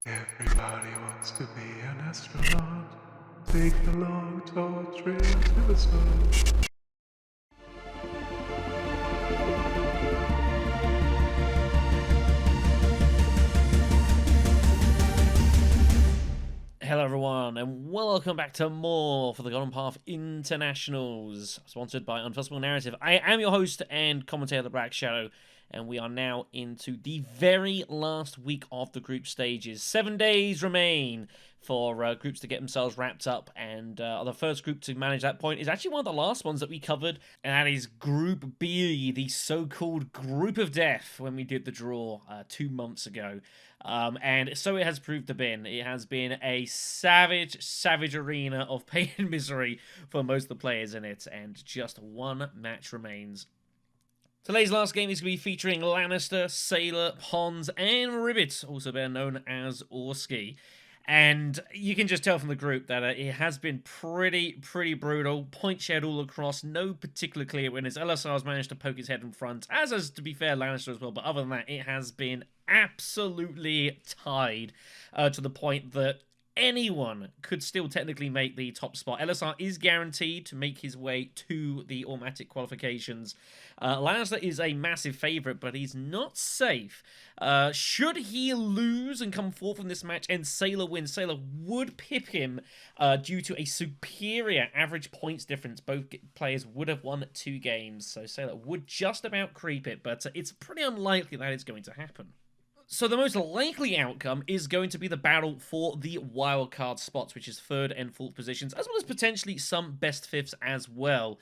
Everybody wants to be an astronaut. Take the long, tall trail to the sun. Hello everyone, and welcome back to more for the Golden Path Internationals, sponsored by Unfuzzable Narrative. I am your host and commentator, BlackShadow, and we are now into the very last week of the group stages. 7 days remain for groups to get themselves wrapped up, and the first group to manage that point is actually one of the last ones that we covered, and that is Group B, the so-called Group of Death, when we did the draw 2 months ago. And so it has proved to be. It has been a savage arena of pain and misery for most of the players in it, and just one match remains. Today's last game is going to be featuring Lannister, Sailor, Pons, and Ribbit, also better known as Orski. And you can just tell from the group that it has been pretty brutal. Point shared all across, no particular clear winners. LSR has managed to poke his head in front, as has, to be fair, Lannister as well. But other than that, it has been absolutely tied to the point that anyone could still technically make the top spot. LSR is guaranteed to make his way to the automatic qualifications. Lannister is a massive favourite, but he's not safe. Should he lose and come forth from this match and Sailor win, Sailor would pip him due to a superior average points difference. Both players would have won 2 games, so Sailor would just about creep it, but it's pretty unlikely that it's going to happen. So the most likely outcome is going to be the battle for the wildcard spots, which is 3rd and 4th positions, as well as potentially some best 5ths as well.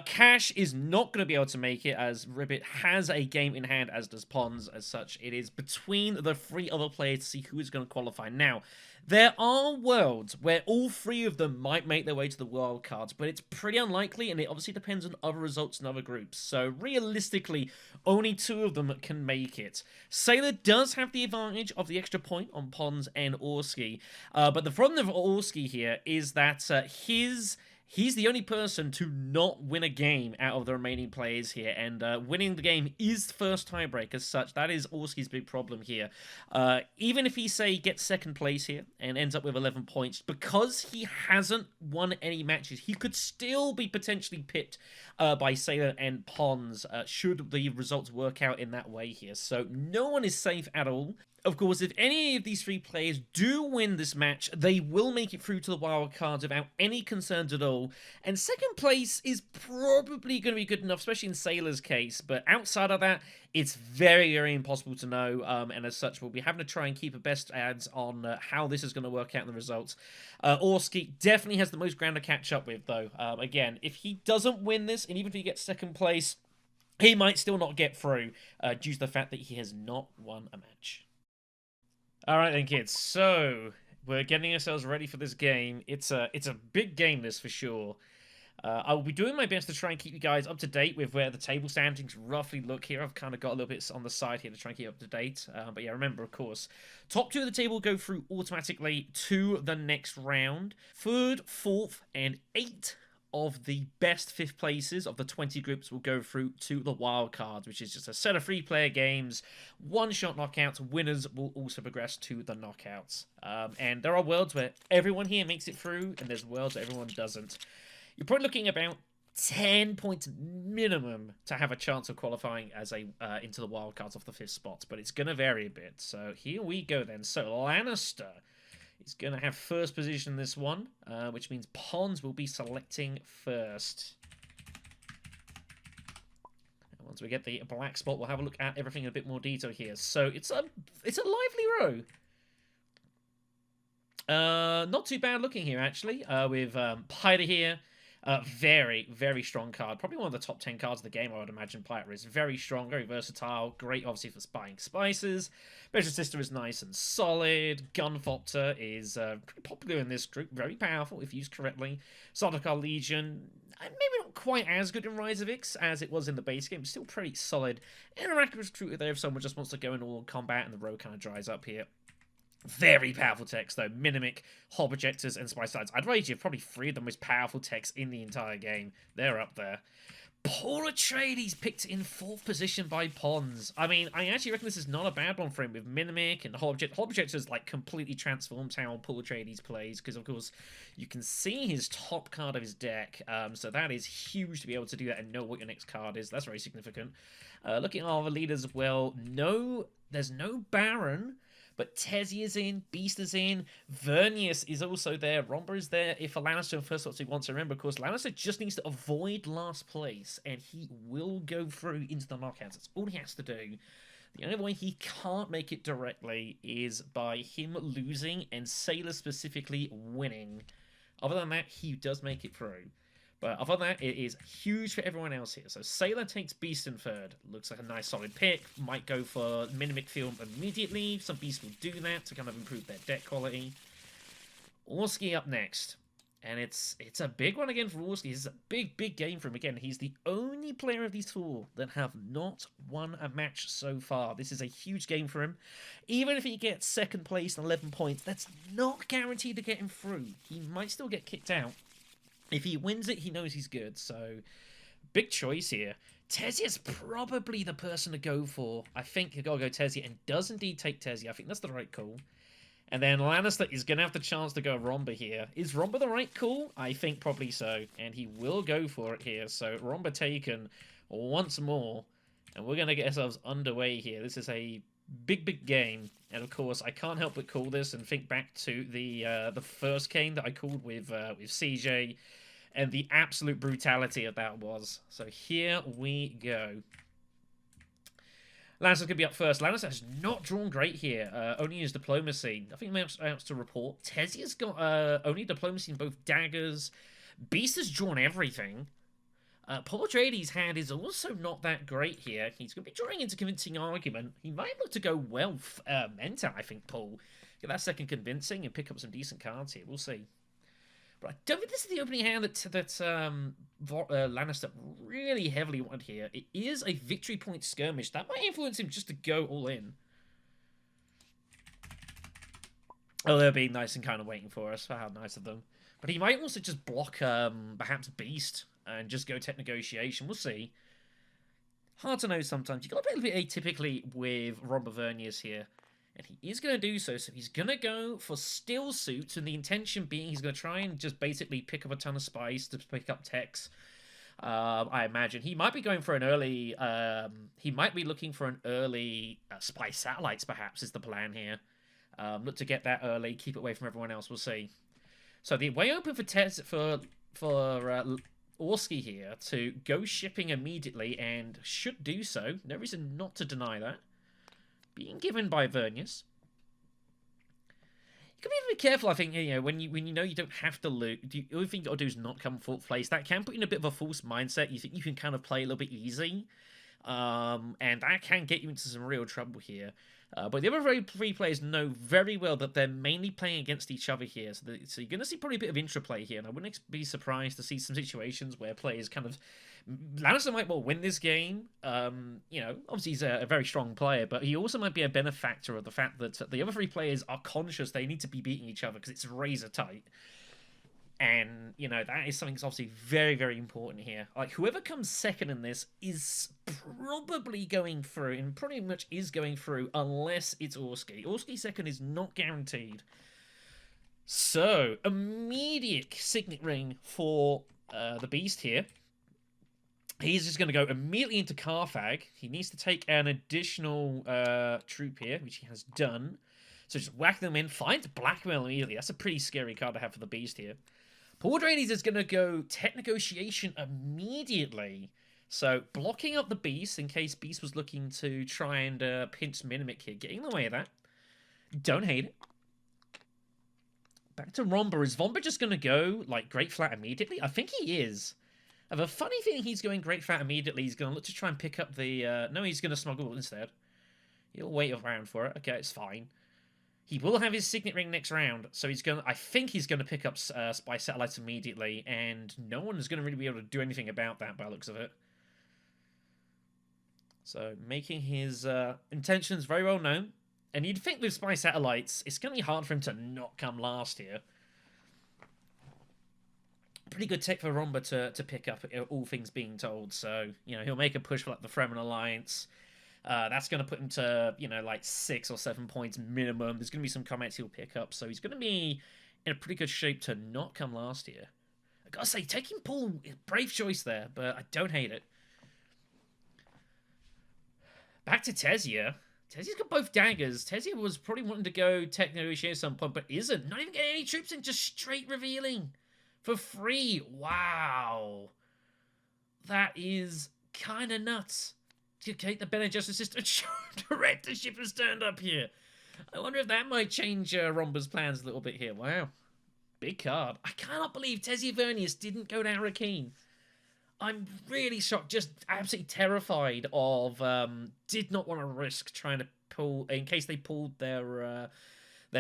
Cash is not going to be able to make it, as Ribbit has a game in hand, as does Pons. As such, it is between the 3 other players to see who is going to qualify. Now, there are worlds where all 3 of them might make their way to the wildcards, but it's pretty unlikely, and it obviously depends on other results in other groups. So realistically, only 2 of them can make it. Sailor does have the advantage of the extra point on Pons and Orski, but the problem of Orski here is that he's the only person to not win a game out of the remaining players here, and winning the game is first tiebreak. As such, that is Orski's big problem here. Even if he, say, gets 2nd place here and ends up with 11 points, because he hasn't won any matches, he could still be potentially pipped by Sailor and Pons should the results work out in that way here. So no one is safe at all. Of course, if any of these 3 players do win this match, they will make it through to the wild cards without any concerns at all. And 2nd place is probably going to be good enough, especially in Sailor's case. But outside of that, it's very impossible to know. And as such, we'll be having to try and keep a best odds on how this is going to work out in the results. Orski definitely has the most ground to catch up with, though. Again, if he doesn't win this, and even if he gets 2nd place, he might still not get through due to the fact that he has not won a match. Alright then, kids, so we're getting ourselves ready for this game. It's a big game, this for sure. I will be doing my best to try and keep you guys up to date with where the table standings roughly look here. I've kind of got a little bit on the side here to try and keep up to date. But yeah, remember, of course, top 2 of the table go through automatically to the next round. 3rd, 4th, and 8th of the best 5th places of the 20 groups will go through to the wild cards, which is just a set of 3-player games, one-shot knockouts. Winners will also progress to the knockouts. And there are worlds where everyone here makes it through, and there's worlds where everyone doesn't. You're probably looking about 10 points minimum to have a chance of qualifying as into the wild cards off the 5th spot, but it's going to vary a bit. So here we go then. So Lannister is going to have 1st position in this one, which means Pons will be selecting first. And once we get the black spot, we'll have a look at everything in a bit more detail here. So it's a lively row. Not too bad looking here, actually, with Pyder here. Very strong card. Probably one of the top 10 cards of the game, I would imagine. Pyder is very strong, very versatile. Great, obviously, for buying spices. Special Sister is nice and solid. Gunfopter is pretty popular in this group. Very powerful, if used correctly. Sardaukar Legion, maybe not quite as good in Rise of Ix as it was in the base game, but still pretty solid. Interact Recruiter there if someone just wants to go in all combat and the row kind of dries up here. Very powerful techs, though. Minimic, Hole Projectors, and Spice Sides. I'd rate you probably 3 of the most powerful techs in the entire game. They're up there. Paul Atreides picked in 4th position by Pons. I mean, I actually reckon this is not a bad one for him with Minimic and the whole object. Whole object has like completely transformed how Paul Atreides plays because, of course, you can see his top card of his deck. So that is huge to be able to do that and know what your next card is. That's very significant. Looking at all the leaders as well, there's no Baron. But Tezzy is in, Beast is in, Vernius is also there, Romba is there. If a Lannister first what he wants to remember, of course, Lannister just needs to avoid last place, and he will go through into the knockouts. That's all he has to do. The only way he can't make it directly is by him losing and Sailor specifically winning. Other than that, he does make it through. But other than that, it is huge for everyone else here. So Sailor takes Beast in 3rd. Looks like a nice solid pick. Might go for Minimic Film immediately. Some Beasts will do that to kind of improve their deck quality. Orski up next. And it's a big one again for Orski. This is a big game for him again. He's the only player of these 4 that have not won a match so far. This is a huge game for him. Even if he gets 2nd place and 11 points, that's not guaranteed to get him through. He might still get kicked out. If he wins it, he knows he's good. So, big choice here. Tezzy is probably the person to go for. I think he'll go Tezzy and does indeed take Tezzy. I think that's the right call. And then Lannister is going to have the chance to go Romba here. Is Romba the right call? I think probably so. And he will go for it here. So, Romba taken once more. And we're going to get ourselves underway here. This is a big game. And of course, I can't help but call this and think back to the first game that I called with CJ. And the absolute brutality of that was. So here we go. Lannister's going to be up first. Lannister has not drawn great here. Only his diplomacy. Nothing else to report. Tezzy has got only diplomacy in both daggers. Beast has drawn everything. Paul Atreides' hand is also not that great here. He's going to be drawing into convincing argument. He might look to go well Menta, I think, Paul. Get that 2nd convincing and pick up some decent cards here. We'll see. But I don't think this is the opening hand that Lannister really heavily wanted here. It is a victory point skirmish. That might influence him just to go all in. Oh, they're being nice and kind of waiting for us. How nice of them. But he might also just block perhaps Beast and just go tech negotiation. We'll see. Hard to know sometimes. You've got to play a bit atypically with Romba Vernius here. And he is going to do so. So he's going to go for Steel Suits. And the intention being he's going to try and just basically pick up a ton of spice to pick up techs. I imagine. He might be going for an early... he might be looking for an early Spy Satellites, perhaps, is the plan here. Look to get that early. Keep it away from everyone else. We'll see. So the way open for Orski here to go shipping immediately and should do so. No reason not to deny that. Being given by Vernius. You can be a bit careful, I think, when you know you don't have to loot. The only thing you got to do is not come 4th place. That can put you in a bit of a false mindset. You think you can kind of play a little bit easy. And that can get you into some real trouble here. But the other 3 players know very well that they're mainly playing against each other here. So you're going to see probably a bit of intraplay here. And I wouldn't be surprised to see some situations where players kind of... Lannister might well win this game. Obviously he's a very strong player, but he also might be a benefactor of the fact that the other 3 players are conscious they need to be beating each other because it's razor tight. And, that is something that's obviously very, very important here. Like, whoever comes 2nd in this is probably going through, and pretty much is going through, unless it's Orski. Orski 2nd is not guaranteed. So, immediate signet ring for the Beast here. He's just going to go immediately into Carthag. He needs to take an additional troop here, which he has done. So just whack them in, finds blackmail immediately. That's a pretty scary card to have for the Beast here. Paul Atreides is going to go tech negotiation immediately. So blocking up the Beast in case Beast was looking to try and pinch Minimic here. Getting in the way of that. Don't hate it. Back to Romba. Is Romba just going to go like Great Flat immediately? I think he is. I have a funny feeling he's going Great Flat immediately. He's going to look to try and pick up the... No, he's going to smuggle instead. He'll wait around for it. Okay, it's fine. He will have his signet ring next round, so he's going. I think he's going to pick up Spy Satellites immediately, and no one is going to really be able to do anything about that by the looks of it. So making his intentions very well known, and you'd think with Spy Satellites, it's going to be hard for him to not come last here. pretty good tech for Romba to pick up, all things being told. So, he'll make a push for like the Fremen Alliance. That's going to put him to, like 6 or 7 points minimum. There's going to be some comments he'll pick up. So he's going to be in a pretty good shape to not come last here. I gotta say, taking Paul, brave choice there, but I don't hate it. Back to Tezia. Tezia's got both daggers. Tezia was probably wanting to go tech negotiate at some point, but isn't. Not even getting any troops in, just straight revealing. For free. Wow. That is kind of nuts. Okay, the Bene Gesserit system directorship has turned up here. I wonder if that might change Romba's plans a little bit here. Wow. Big card. I cannot believe Tezia Vernius didn't go down Rakeen. I'm really shocked, just absolutely terrified of, did not want to risk trying to pull, in case they pulled their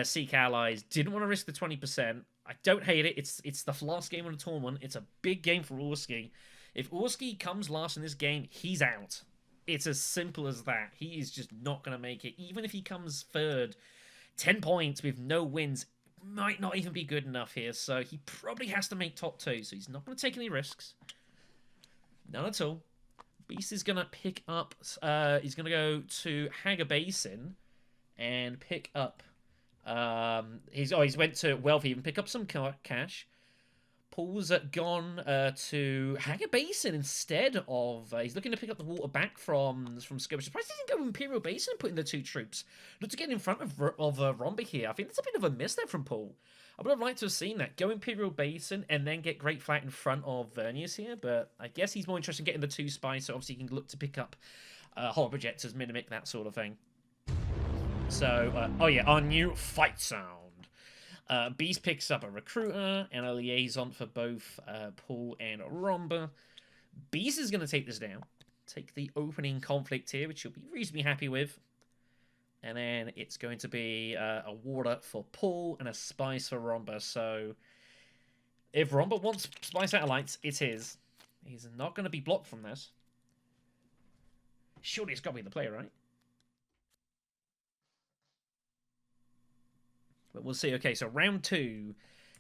Sikh allies, didn't want to risk the 20%. I don't hate it. It's the last game of the tournament. It's a big game for Orski. If Orski comes last in this game, he's out. It's as simple as that. He is just not going to make it. Even if he comes third, 10 points with no wins might not even be good enough here. So he probably has to make top 2. So he's not going to take any risks. None at all. Beast is going to pick up... he's going to go to Hagar Basin and pick up... he's went to Wealthy and pick up some cash. Paul's gone to Hagar Basin instead of... he's looking to pick up the water back from Skirmish. Surprised he didn't go Imperial Basin and put in the 2 troops. Look to get in front of Romba here. I think that's a bit of a miss there from Paul. I would have liked to have seen that. Go Imperial Basin and then get Great Flat in front of Vernius here, but I guess he's more interested in getting the 2 spies, so obviously he can look to pick up Hollow Projectors, Mimic, that sort of thing. So, oh yeah, our new fight sound. Beast picks up a Recruiter and a Liaison for both Paul and Romba. Beast is going to take this down. Take the opening conflict here, which you'll be reasonably happy with. And then it's going to be a water for Paul and a spice for Romba. So if Romba wants spy satellites, it's his. He's not going to be blocked from this. Surely it's got to be the play, right? But we'll see. Okay, so round 2.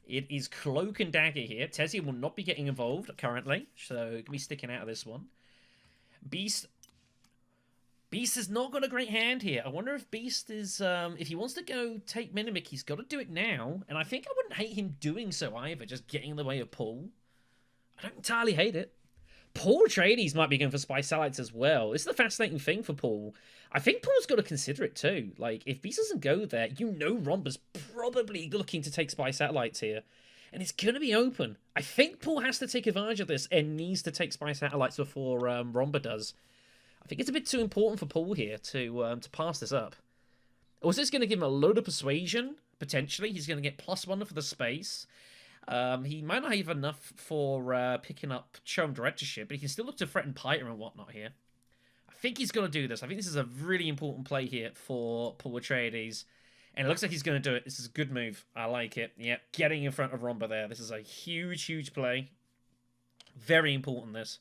It is Cloak and Dagger here. Tezia will not be getting involved currently, so it can be sticking out of this one. Beast has not got a great hand here. I wonder if Beast is... if he wants to go take Mimic, he's got to do it now. And I think I wouldn't hate him doing so either, just getting in the way of Paul. I don't entirely hate it. Paul Atreides might be going for spy satellites as well. This is the fascinating thing for Paul. I think Paul's got to consider it too. Like, if Beast doesn't go there, Romba's probably looking to take spy satellites here. And it's going to be open. I think Paul has to take advantage of this and needs to take spy satellites before Romba does. I think it's a bit too important for Paul here to pass this up. Or is this going to give him a load of persuasion? Potentially. He's going to get +1 for the space. He might not have enough for picking up Chom directorship, but he can still look to threaten Piter and whatnot here. I think he's going to do this. I think this is a really important play here for Paul Atreides. And it looks like he's going to do it. This is a good move. I like it. Yep, getting in front of Romba there. This is a huge, huge play. Very important, this.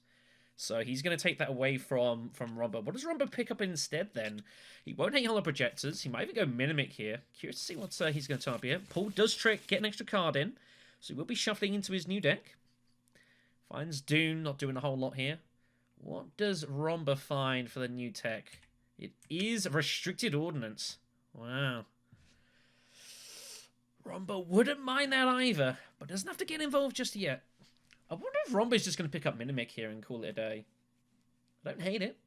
So he's going to take that away from Romba. What does Romba pick up instead then? He won't hate Hollow Projectors. He might even go Mimic here. Curious to see what he's going to turn up here. Paul does trick, get an extra card in. So he will be shuffling into his new deck. Finds Dune, not doing a whole lot here. What does Romba find for the new tech? It is Restricted Ordnance. Wow. Romba wouldn't mind that either, but doesn't have to get involved just yet. I wonder if Romba's just going to pick up Mimic here and call it a day. I don't hate it.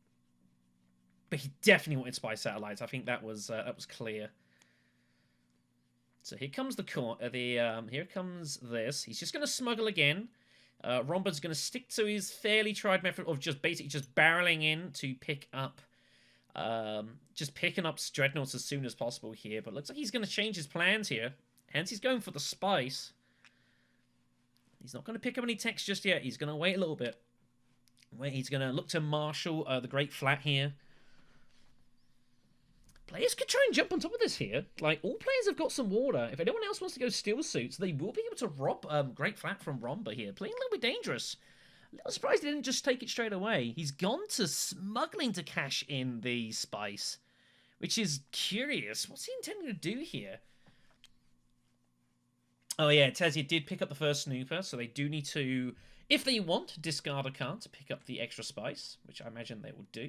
But he definitely wanted spy satellites. I think that was clear. So here comes here comes this. He's just going to smuggle again. Romba's going to stick to his fairly tried method of just basically just barreling in to pick up, just picking up Dreadnoughts as soon as possible here. But looks like he's going to change his plans here. Hence he's going for the spice. He's not going to pick up any text just yet. He's going to wait a little bit. He's going to look to marshal the Great Flat here. Players could try and jump on top of this here. Like, all players have got some water. If anyone else wants to go Steel Suits, they will be able to rob Great Flat from Romba here. Playing a little bit dangerous. A little surprised he didn't just take it straight away. He's gone to smuggling to cash in the spice, which is curious. What's he intending to do here? Oh yeah, Tezia did pick up the first snooper, so they do need to, if they want, discard a card to pick up the extra spice, which I imagine they will do.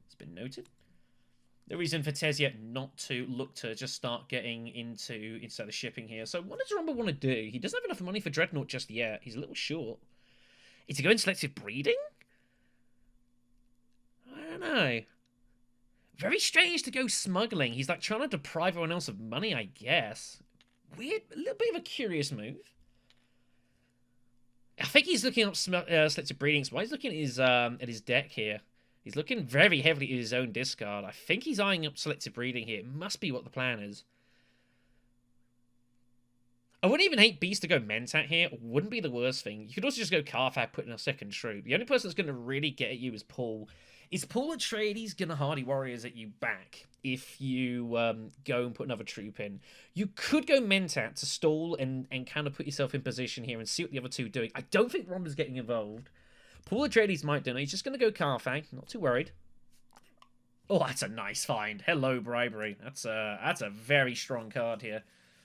It's been noted. The reason for Tezia not to look to just start getting into instead of shipping here. So what does Rumble want to do? He doesn't have enough money for Dreadnought just yet. He's a little short. Is he going selective breeding? I don't know. Very strange to go smuggling. He's like trying to deprive everyone else of money, I guess. Weird, a little bit of a curious move. I think he's looking up selective breedings. Why he's looking at his deck here? He's looking very heavily at his own discard. I think he's eyeing up selective breeding here. It must be what the plan is. I wouldn't even hate Beast to go Mentat here. It wouldn't be the worst thing. You could also just go Carfax, put in a second troop. The only person that's going to really get at you is Paul. Is Paul Atreides going to Hardy Warriors at you back if you go and put another troop in? You could go Mentat to stall and kind of put yourself in position here and see what the other two are doing. I don't think Romba's getting involved. Paul Atreides might do it. He's just going to go Carfang. Not too worried. Oh, that's a nice find. Hello, Bribery. That's a very strong card here.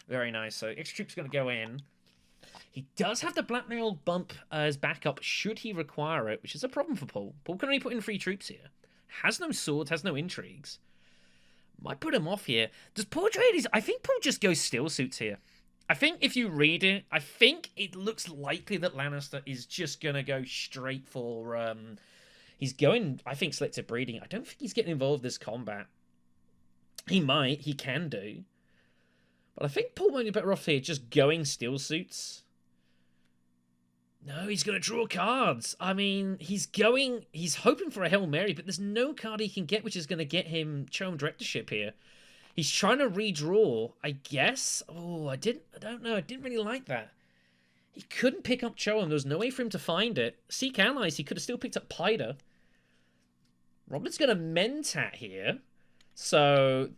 Very nice. So, extra troop's going to go in. He does have the blackmail bump as backup should he require it, which is a problem for Paul. Paul can only put in 3 troops here. Has no swords, has no intrigues. Might put him off here. Does Paul Atreides... I think Paul just goes still suits here. I think if you read it, I think it looks likely that Lannister is just going to go straight for... he's going, I think, selective breeding. I don't think he's getting involved in this combat. He might. He can do. But I think Paul might be better off here just going still suits. No, he's going to draw cards. I mean, he's hoping for a Hail Mary, but there's no card he can get which is going to get him Chome Directorship here. He's trying to redraw, I guess. Oh, I don't know. I didn't really like that. He couldn't pick up Chome. There was no way for him to find it. Seek Allies, he could have still picked up Pida. Robin's going to Mentat here. So,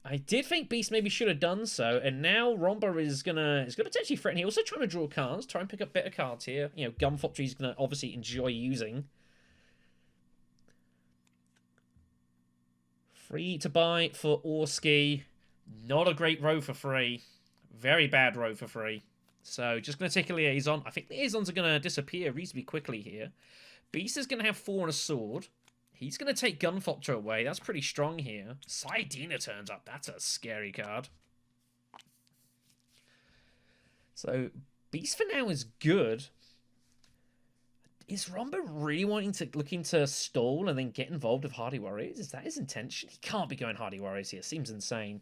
I did think Beast maybe should have done so. And now Romba is going to potentially threaten. He's also trying to draw cards. Try and pick up better cards here. You know, Gunfopter he's going to obviously enjoy using. Free to buy for Orski. Not a great row for free. Very bad row for free. So, just going to take a Liaison. I think Liaisons are going to disappear reasonably quickly here. Beast is going to have 4 and a sword. He's going to take Gunfopter away. That's pretty strong here. Sidina turns up. That's a scary card. So, Beast for now is good. Is Romba really looking to stall and then get involved with Hardy Warriors? Is that his intention? He can't be going Hardy Warriors here. Seems insane.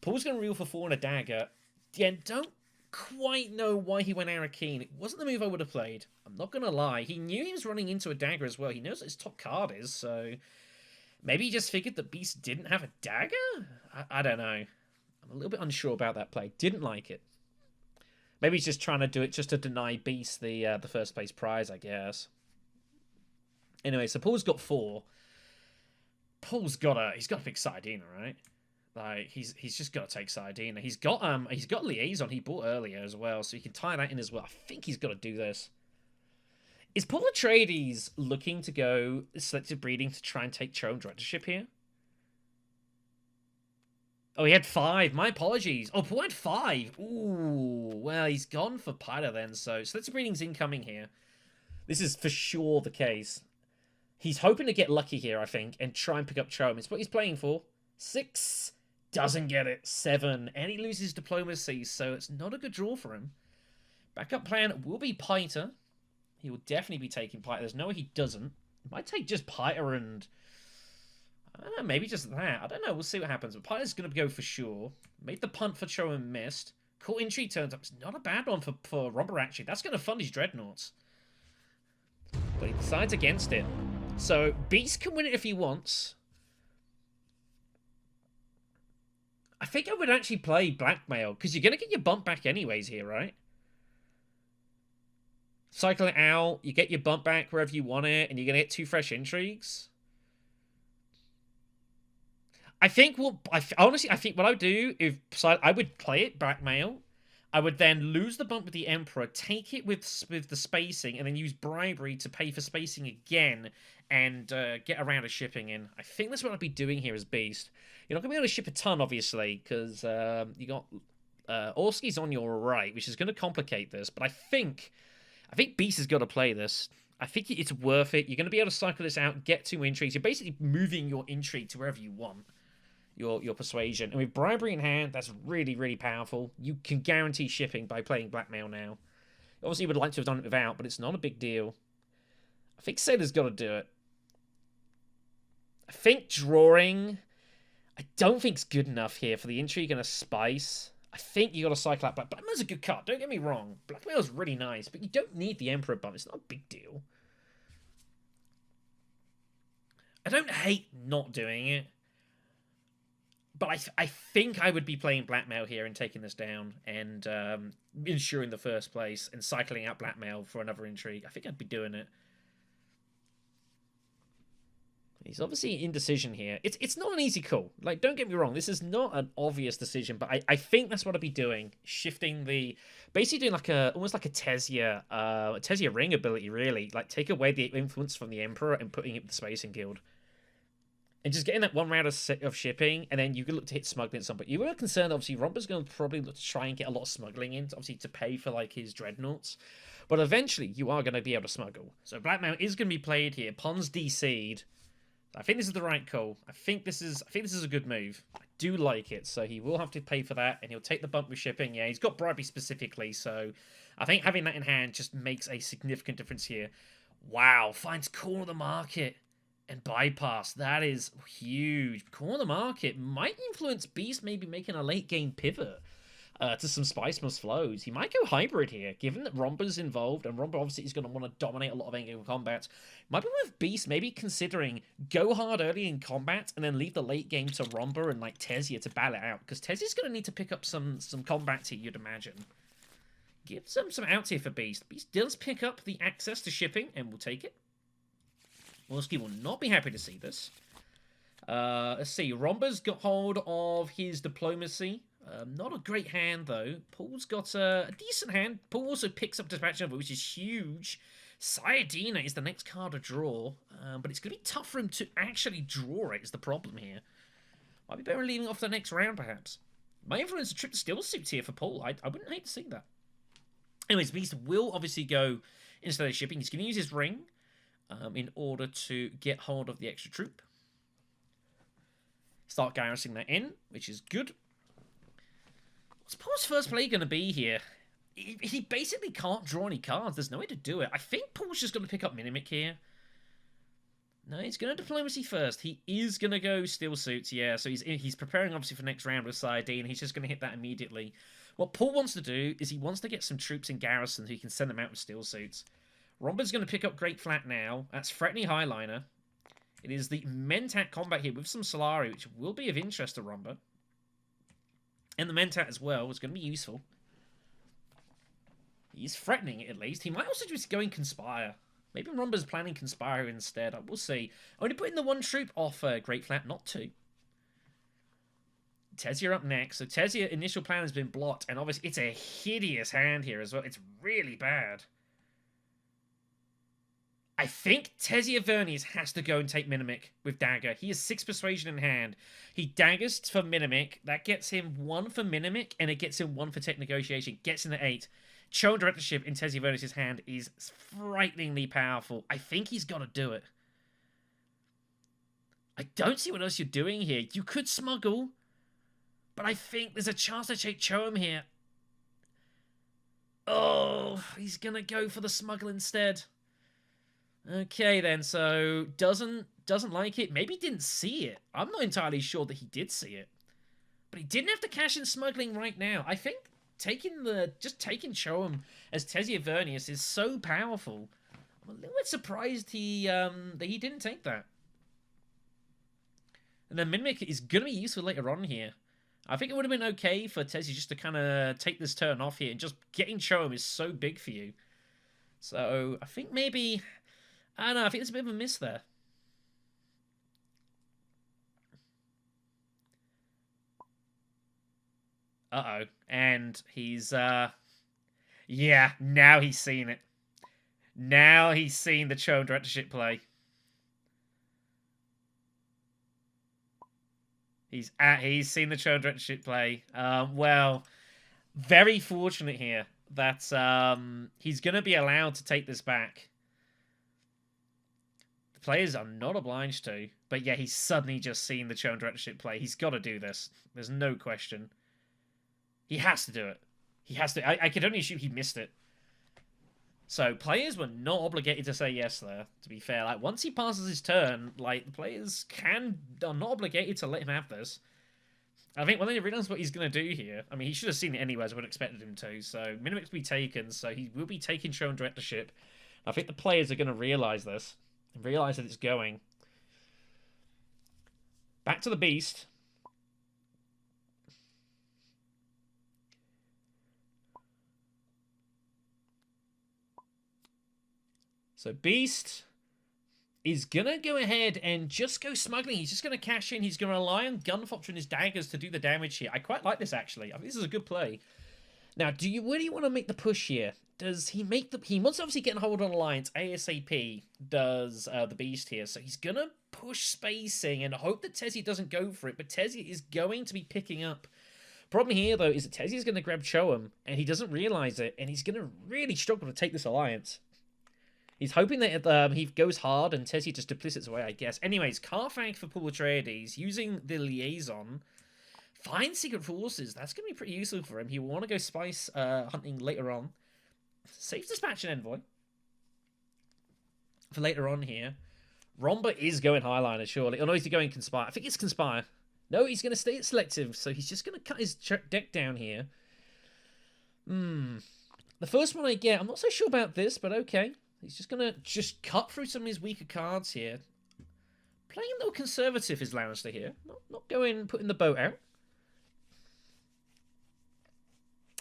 Paul's going to reel for 4 and a dagger. Yeah, don't quite know why he went Arakeen. It wasn't the move I would have played. I'm not going to lie. He knew he was running into a dagger as well. He knows what his top card is, so... Maybe he just figured that Beast didn't have a dagger? I don't know. I'm a little bit unsure about that play. Didn't like it. Maybe he's just trying to do it just to deny Beast the first place prize, I guess. Anyway, so Paul's got 4. Paul's got a pick Sidina, right? Like he's just got to take Sidina. He's got Liaison he bought earlier as well, so he can tie that in as well. I think he's got to do this. Is Paul Atreides looking to go selective breeding to try and take Chome Directorship here? Oh, he had 5. My apologies. Oh, Paul had 5. Ooh, well, he's gone for Pida then, so selective breeding's incoming here. This is for sure the case. He's hoping to get lucky here, I think, and try and pick up Chome. It's what he's playing for. 6. Doesn't get it. 7. And he loses diplomacy, so it's not a good draw for him. Backup plan will be Piter. He will definitely be taking Piter. There's no way he doesn't. He might take just Piter and... I don't know, maybe just that. I don't know. We'll see what happens. But Piter's going to go for sure. Made the punt for Chome and missed. Cool Intrigue turns up. It's not a bad one for Romba, actually. That's going to fund his Dreadnoughts. But he decides against it. So, Beast can win it if he wants. I think I would actually play Blackmail, because you're going to get your bump back anyways here, right? Cycle it out, you get your bump back wherever you want it, and you're going to get 2 fresh intrigues. I think honestly, I think what I would do, I would play it Blackmail. I would then lose the bump with the Emperor, take it with the spacing, and then use Bribery to pay for spacing again, and get around a shipping in. I think that's what I'd be doing here as Beast. You're not going to be able to ship a ton, obviously, because you got Orski's on your right, which is going to complicate this, but I think Beast has got to play this. I think it's worth it. You're going to be able to cycle this out, get 2 intrigues. You're basically moving your intrigue to wherever you want. Your persuasion. And with bribery in hand, that's really, really powerful. You can guarantee shipping by playing blackmail now. Obviously, you would like to have done it without, but it's not a big deal. I think Sailor's got to do it. I think drawing, I don't think it's good enough here for the intrigue and a spice. I think you got to cycle out Blackmail's a good card, don't get me wrong. Blackmail's really nice, but you don't need the Emperor bump. It's not a big deal. I don't hate not doing it. But I think I would be playing Blackmail here and taking this down and ensuring the first place and cycling out Blackmail for another intrigue. I think I'd be doing it. He's obviously indecision here. It's not an easy call. Like, don't get me wrong. This is not an obvious decision, but I think that's what I'd be doing. Shifting the... Basically doing almost like a Tesia ring ability, really. Like, take away the influence from the Emperor and putting it with the Spacing Guild. And just getting that 1 round of shipping, and then you can look to hit smuggling at some point. You were concerned, obviously, Romper's going to probably look to try and get a lot of smuggling in, obviously, to pay for, like, his dreadnoughts. But eventually, you are going to be able to smuggle. So Blackmail is going to be played here. Pons DC'd. I think this is the right call. I think this is a good move. I do like it. So he will have to pay for that, and he'll take the bump with shipping. Yeah, he's got bribery specifically, so I think having that in hand just makes a significant difference here. Wow, finds corner of the market. And bypass, that is huge. Corner market might influence Beast maybe making a late game pivot to some Spice Must flows. He might go hybrid here, given that Romper's involved, and Romper obviously is going to want to dominate a lot of endgame combat. Might be with Beast maybe considering go hard early in combat and then leave the late game to Romper and like Tesia to battle it out, because Tesia's going to need to pick up some combat here, you'd imagine. Give some outs here for Beast. Beast does pick up the access to shipping, and we'll take it. Orski will not be happy to see this. Let's see. Romper's got hold of his diplomacy. Not a great hand, though. Paul's got a decent hand. Paul also picks up Dispatch Number, which is huge. Sayadina is the next card to draw. But it's going to be tough for him to actually draw it, is the problem here. Might be better leaving off the next round, perhaps. Might influence a trip to Still Suits here for Paul. I wouldn't hate to see that. Anyways, Beast will obviously go instead of shipping. He's going to use his ring. In order to get hold of the extra troop. Start garrisoning that in, which is good. What's Paul's first play going to be here? He basically can't draw any cards. There's no way to do it. I think Paul's just going to pick up Minimic here. No, he's going to diplomacy first. He is going to go Steel Suits, yeah. So he's preparing, obviously, for next round with Sayadine, and he's just going to hit that immediately. What Paul wants to do is he wants to get some troops in garrison so he can send them out with Steel Suits. Romper's going to pick up Great Flat now. That's Threatening Highliner. It is the Mentat combat here with some Solari, which will be of interest to Romper. And the Mentat as well is going to be useful. He's threatening it, at least. He might also just go in Conspire. Maybe Romper's planning Conspire instead. We'll see. Only putting the 1 troop off Great Flat, not 2. Tesia up next. So Tesia initial plan has been blocked. And obviously it's a hideous hand here as well. It's really bad. I think Tesia Vernius has to go and take Minimic with Dagger. He has 6 Persuasion in hand. He daggers for Minimic. That gets him 1 for Minimic, and it gets him 1 for Tech Negotiation. Gets him to 8. Cho Directorship in Tesia Vernius' hand is frighteningly powerful. I think he's got to do it. I don't see what else you're doing here. You could smuggle, but I think there's a chance to take Cho'em here. Oh, he's going to go for the smuggle instead. Okay, then, so doesn't like it. Maybe didn't see it. I'm not entirely sure that he did see it. But he didn't have to cash in smuggling right now. I think taking Cho'em as Tesia Vernius is so powerful. I'm a little bit surprised that he didn't take that. And then Minimic is going to be useful later on here. I think it would have been okay for Tesia just to kind of take this turn off here. And just getting Cho'em is so big for you. So I think maybe... I don't know, I think there's a bit of a miss there. Uh-oh. And he's, yeah, now he's seen it. Now he's seen the Cho Directorship play. He's seen the Cho Directorship play. Well, Very fortunate here that he's going to be allowed to take this back. The players are not obliged to, but yeah, he's suddenly just seen the Chosen Directorship play. He's got to do this. There's no question. He has to do it. He has to. I could only assume he missed it. So players were not obligated to say yes there, to be fair. Like, once he passes his turn, like, the players are not obligated to let him have this. I think when they realize what he's going to do here, I mean, he should have seen it anyways, I would have expected him to. So Minimix will be taken, so he will be taking Chosen Directorship. I think the players are going to realize this, and realize that it's going. Back to the Beast. So Beast is going to go ahead and just go smuggling. He's just going to cash in. He's going to rely on Gunfopter and his daggers to do the damage here. I quite like this, actually. I think this is a good play. Now, do you really want to make the push here? Does he make the... He wants to obviously get a hold on Alliance ASAP, does the Beast here. So he's going to push spacing and hope that Tessie doesn't go for it. But Tessie is going to be picking up. Problem here, though, is that Tessie is going to grab Choem, and he doesn't realize it. And he's going to really struggle to take this Alliance. He's hoping that he goes hard and Tessie just duplicits away, I guess. Anyways, Savfk for Paul Atreides, using the Liaison. Find Secret Forces. That's going to be pretty useful for him. He will want to go spice hunting later on. Safe Dispatch an Envoy. For later on here. Romba is going Highliner, surely. Oh, no, he's going Conspire. I think it's Conspire. No, he's going to stay at Selective, so he's just going to cut his deck down here. The first one I get, I'm not so sure about this, but okay. He's just going to cut through some of his weaker cards here. Playing a little conservative is Lannister here. Not going, putting the boat out.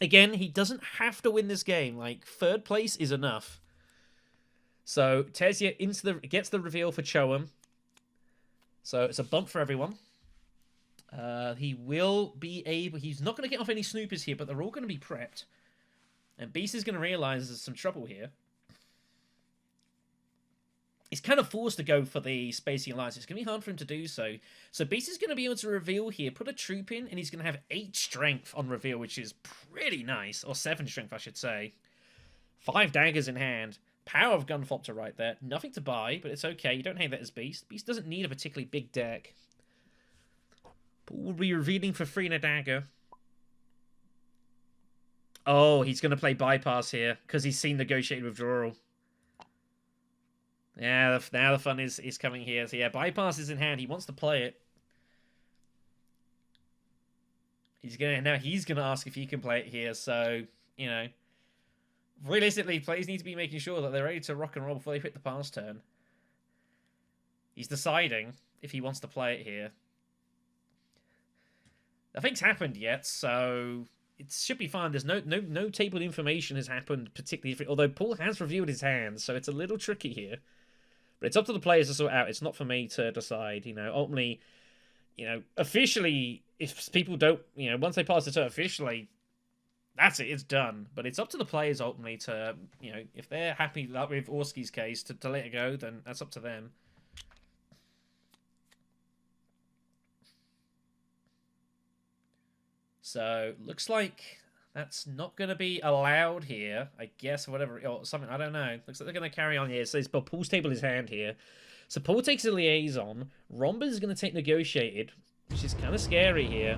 Again, he doesn't have to win this game. Like, third place is enough. So, Tessia gets the reveal for Choem. So, it's a bump for everyone. He will be able... He's not going to get off any snoopers here, but they're all going to be prepped. And Beast is going to realize there's some trouble here. He's kind of forced to go for the Spacing Alliance. It's going to be hard for him to do so. So Beast is going to be able to reveal here, put a troop in, and he's going to have 8 strength on reveal, which is pretty nice. Or 7 strength, I should say. 5 daggers in hand. Power of Gunfopter right there. Nothing to buy, but it's okay. You don't hate that as Beast. Beast doesn't need a particularly big deck. But we'll be revealing for 3 and a dagger. Oh, he's going to play Bypass here, because he's seen Negotiated Withdrawal. Yeah, now the fun is coming here. So yeah, Bypass is in hand. He wants to play it. He's gonna ask if he can play it here. So, you know, realistically, players need to be making sure that they're ready to rock and roll before they hit the pass turn. He's deciding if he wants to play it here. Nothing's happened yet, so it should be fine. There's no tabled information has happened particularly, although Paul has revealed his hands, so it's a little tricky here. But it's up to the players to sort out. It's not for me to decide. You know, ultimately, you know, officially, if people don't, you know, once they pass the turn officially, that's it. It's done. But it's up to the players ultimately to, you know, if they're happy with Orski's case to let it go, then that's up to them. So looks like that's not going to be allowed here, I guess, or whatever, or something, I don't know. Looks like they're going to carry on here. So Paul's table his hand here. So Paul takes a Liaison. Romba is going to take Negotiated, which is kind of scary here.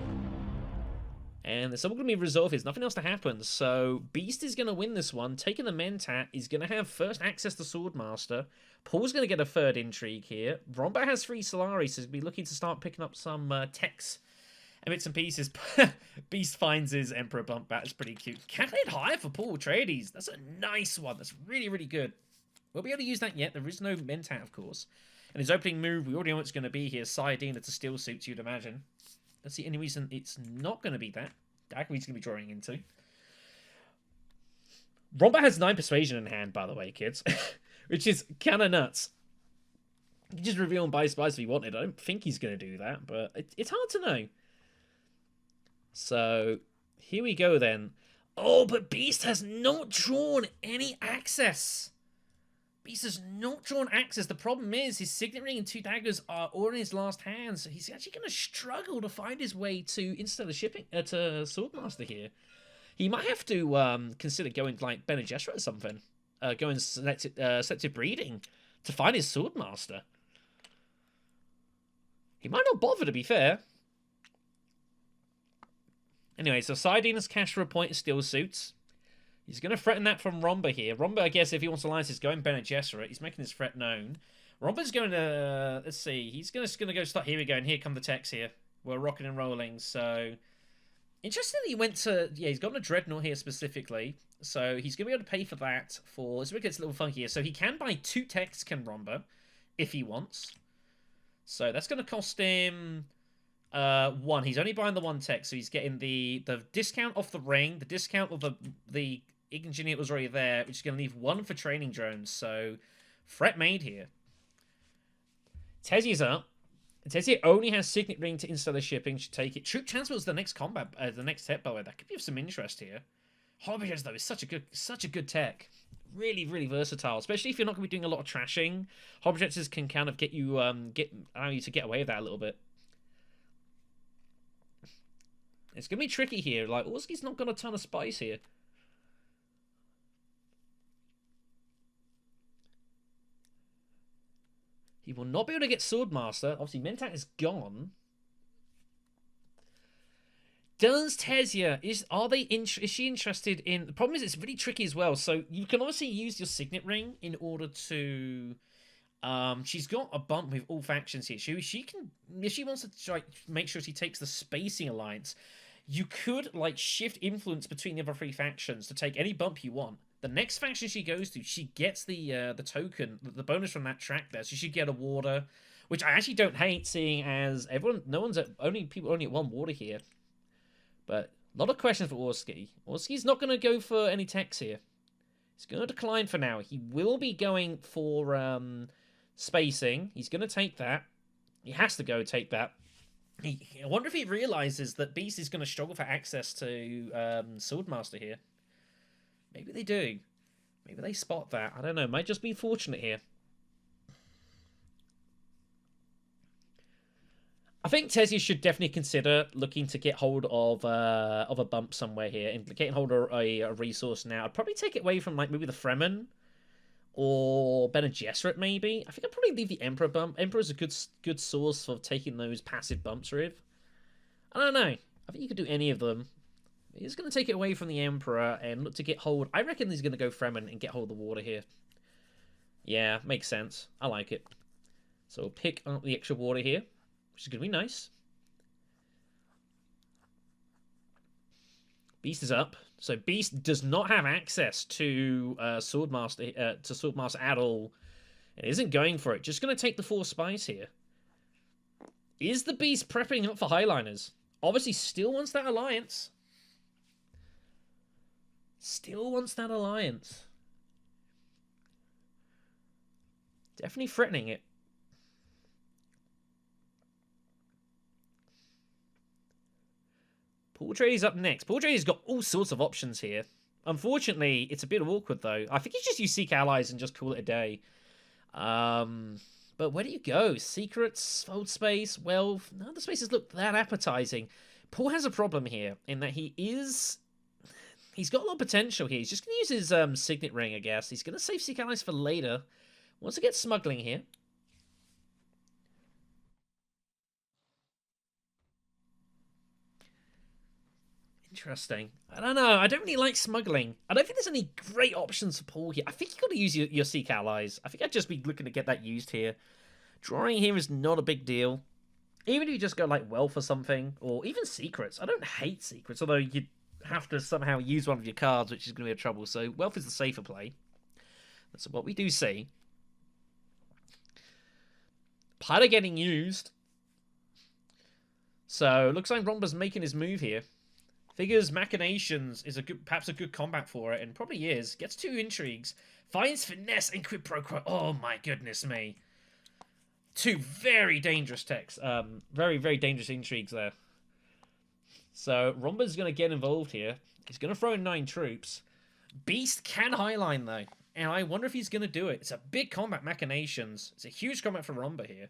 And there's something going to be resolved. There's nothing else to happen. So Beast is going to win this one. Taking the Mentat, he's going to have first access to Swordmaster. Paul's going to get a third Intrigue here. Romba has 3 Solari, so he'll be looking to start picking up some techs and bits and pieces. Beast finds his Emperor bump back. It's pretty cute. Calculate higher for Paul Atreides. That's a nice one. That's really, really good. Won't be able to use that yet. There is no Mentat, of course. And his opening move, we already know it's going to be here. Sayadina to Steel Suits, you'd imagine. Don't see any reason it's not going to be that. Dagger's going to be drawing into. Romba has 9 Persuasion in hand, by the way, kids. Which is kind of nuts. You can just reveal and buy spies if he wanted. I don't think he's going to do that, but it's hard to know. So, here we go then. Oh, but Beast has not drawn any access. Beast has not drawn access. The problem is his Signet Ring and 2 daggers are all in his last hand, so he's actually going to struggle to find his way to Interstellar Shipping, to Swordmaster here. He might have to consider going like Bene Gesserit or something. Going selective breeding to find his Swordmaster. He might not bother, to be fair. Anyway, so Sidene has cashed for a point of Steel Suits. He's going to threaten that from Romba here. Romba, I guess, if he wants to alliance, is going Bene Gesserit. He's making his threat known. Romba's going to... Let's see. He's just going to go start... Here we go, and here come the techs here. We're rocking and rolling, so... Interesting that he went to... Yeah, he's got a Dreadnought here specifically. So he's going to be able to pay for that for... This gets a little funky here. So he can buy 2 techs, can Romba, if he wants. So that's going to cost him... 1. He's only buying the 1 tech, so he's getting the discount off the ring, the discount of the engineer that was already there, which is going to leave 1 for training drones. So, threat made here. Tezia's up. Tezia only has Signet Ring to Interstellar Shipping. Should take it. Troop Transport is the next combat, the next tech, by the way. That could be of some interest here. Harbingers, though, is such a good tech. Really, really versatile, especially if you're not going to be doing a lot of trashing. Harbingers can kind of get you, allow you to get away with that a little bit. It's going to be tricky here. Like, Orski's not got a ton of spice here. He will not be able to get Swordmaster. Obviously, Mentat is gone. Does Tezia... Is she interested in... The problem is it's really tricky as well. So, you can obviously use your Signet Ring in order to... she's got a bump with all factions here. She can... If she wants to try, make sure she takes the Spacing Alliance... You could, like, shift influence between the other 3 factions to take any bump you want. The next faction she goes to, she gets the token, the bonus from that track there. So she get a water, which I actually don't hate, seeing as people only at 1 water here. But a lot of questions for Orski. Orski's not going to go for any techs here. He's going to decline for now. He will be going for spacing. He's going to take that. He has to go take that. I wonder if he realizes that Beast is going to struggle for access to Swordmaster here. Maybe they do. Maybe they spot that. I don't know. Might just be fortunate here. I think Tezia should definitely consider looking to get hold of a bump somewhere here and getting hold of a resource now. I'd probably take it away from like maybe the Fremen or Bene Gesserit, maybe. I think I'd probably leave the Emperor bump. Emperor's a good source for taking those passive bumps with. I don't know. I think you could do any of them. He's going to take it away from the Emperor and look to get hold... I reckon he's going to go Fremen and get hold of the water here. Yeah, makes sense. I like it. So we'll pick up the extra water here, which is going to be nice. Beast is up. So Beast does not have access to Swordmaster at all. It isn't going for it. Just going to take the 4 spice here. Is the Beast prepping up for Highliners? Obviously still wants that alliance. Still wants that alliance. Definitely threatening it. Portrait's up next. Portrait's got all sorts of options here. Unfortunately, it's a bit awkward, though. I think you just use Seek Allies and just call it a day. But where do you go? Secrets, Fold Space, Wealth. None of the spaces look that appetizing. Paul has a problem here in that he's got a lot of potential here. He's just going to use his Signet Ring, I guess. He's going to save Seek Allies for later. Wants to get smuggling here. Interesting. I don't know. I don't really like smuggling. I don't think there's any great options for Paul here. I think you got to use your Seek Allies. I think I'd just be looking to get that used here. Drawing here is not a big deal. Even if you just go like Wealth or something, or even Secrets. I don't hate Secrets, although you'd have to somehow use one of your cards, which is going to be a trouble. So Wealth is the safer play. That's what we do see. Pilot getting used. So looks like Romba's making his move here. Figures Machinations is perhaps a good combat for it, and probably is. Gets 2 intrigues. Finds Finesse and Quid Pro Quo. Oh my goodness me. 2 very dangerous techs. Very, very dangerous intrigues there. So Romba's going to get involved here. He's going to throw in 9 troops. Beast can highline though. And I wonder if he's going to do it. It's a big combat, Machinations. It's a huge combat for Romba here.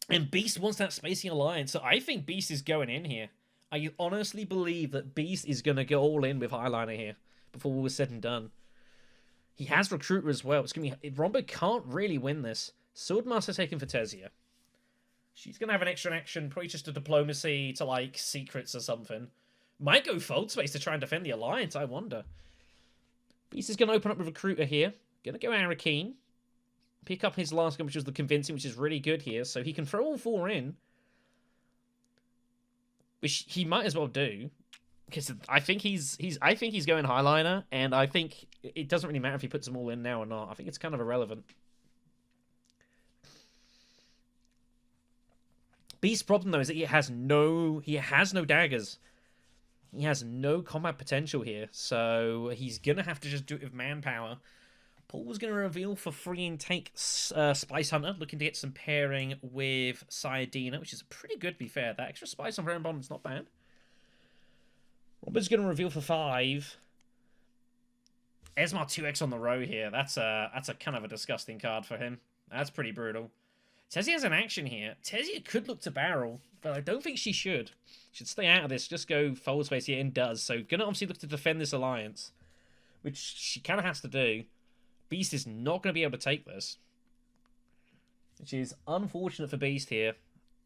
And Beast wants that Spacing Alliance, so I think Beast is going in here. I honestly believe that Beast is going to go all in with Highliner here before all was said and done. He has Recruiter as well. It's going to be... Romba can't really win this. Swordmaster taken for Tesia. She's going to have an extra action, probably just a diplomacy to, like, secrets or something. Might go Fold Space to try and defend the Alliance, I wonder. Beast is going to open up with Recruiter here. Going to go Arakeen. Pick up his last gun, which was the Convincing, which is really good here. So he can throw all 4 in. Which he might as well do. Because I think he's going Highliner, and I think it doesn't really matter if he puts them all in now or not. I think it's kind of irrelevant. Beast's problem though is that he has no daggers. He has no combat potential here, so he's gonna have to just do it with manpower. Paul was gonna reveal for free and take Spice Hunter, looking to get some pairing with Sayadina, which is pretty good to be fair. That extra Spice on Iron Bomb is not bad. Robert's going to reveal for 5. Esmar 2x on the row here. That's a kind of a disgusting card for him. That's pretty brutal. Tesia has an action here. Tesia could look to barrel, but I don't think she should. Should stay out of this. Just go forward space here and does. So going to obviously look to defend this alliance, which she kind of has to do. Beast is not going to be able to take this, which is unfortunate for Beast here.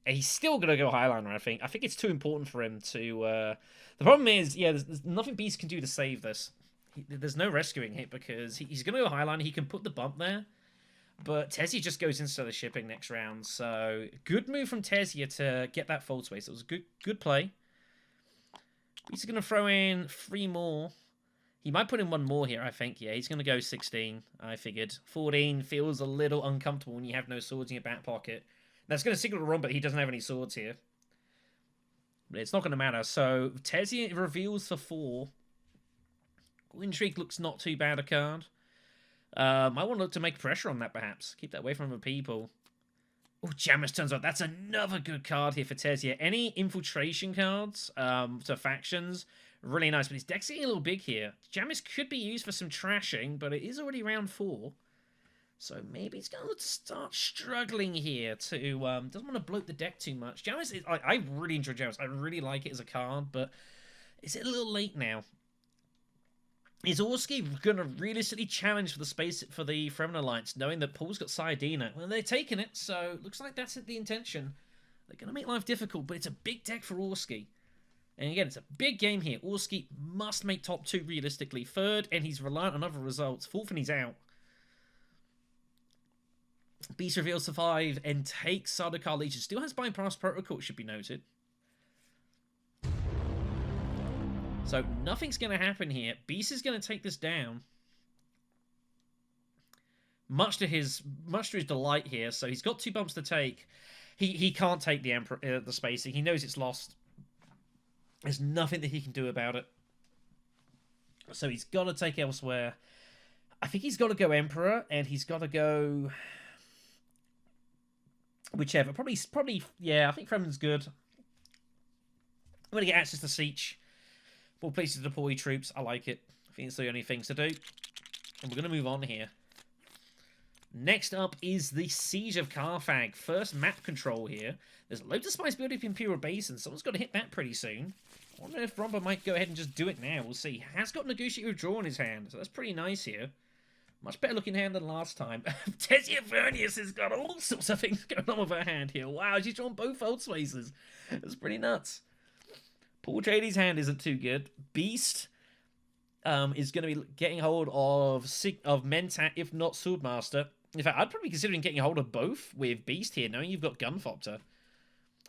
He's still going to go Highliner, I think. I think it's too important for him to... The problem is, yeah, there's nothing Beast can do to save this. There's no rescuing it because he's going to go Highliner. He can put the bump there. But Tesia just goes into the shipping next round. So, good move from Tesia to get that fold space. It was a good play. He's going to throw in 3 more. He might put in 1 more here, I think. Yeah, he's going to go 16, I figured. 14 feels a little uncomfortable when you have no swords in your back pocket. That's going to signal to Ron, but he doesn't have any swords here. But it's not going to matter. So, Tesia reveals for 4. Intrigue looks not too bad a card. I want to look to make pressure on that, perhaps. Keep that away from other people. Oh, Jamis turns out. That's another good card here for Tesia. Any infiltration cards to factions, really nice. But his deck's getting a little big here. Jamis could be used for some trashing, but it is already round 4. So maybe he's going to start struggling here to... doesn't want to bloat the deck too much. Jamis, I really enjoy Jamis. I really like it as a card, but is it a little late now? Is Orski going to realistically challenge for the space for the Fremen Alliance, knowing that Paul's got Sayadina? Well, they're taking it, so looks like that's the intention. They're going to make life difficult, but it's a big deck for Orski. And again, it's a big game here. Orski must make top 2 realistically. 3rd, and he's reliant on other results. 4th, and he's out. Beast reveals to 5 and takes Sardaukar Legion. Still has bypass protocol, it should be noted. So nothing's going to happen here. Beast is going to take this down. Much to his delight here. So he's got 2 bumps to take. He can't take the Emperor, the spacing. He knows it's lost. There's nothing that he can do about it. So he's got to take elsewhere. I think he's got to go Emperor, and he's got to go... whichever. Probably, yeah, I think Fremen's good. I'm going to get access to Siege. More places to deploy troops. I like it. I think it's the only things to do. And we're going to move on here. Next up is the Siege of Carthage. First map control here. There's loads of spice building up Imperial Basin. Someone's got to hit that pretty soon. I wonder if Romba might go ahead and just do it now. We'll see. Has got Negotiate Withdraw in his hand, so that's pretty nice here. Much better looking hand than last time. Tesia Vernius has got all sorts of things going on with her hand here. Wow, she's drawn both old spaces. That's pretty nuts. Paul Trady's hand isn't too good. Beast is going to be getting hold of Mentat, if not Swordmaster. In fact, I'd probably be considering getting a hold of both with Beast here, knowing you've got Gunfopter.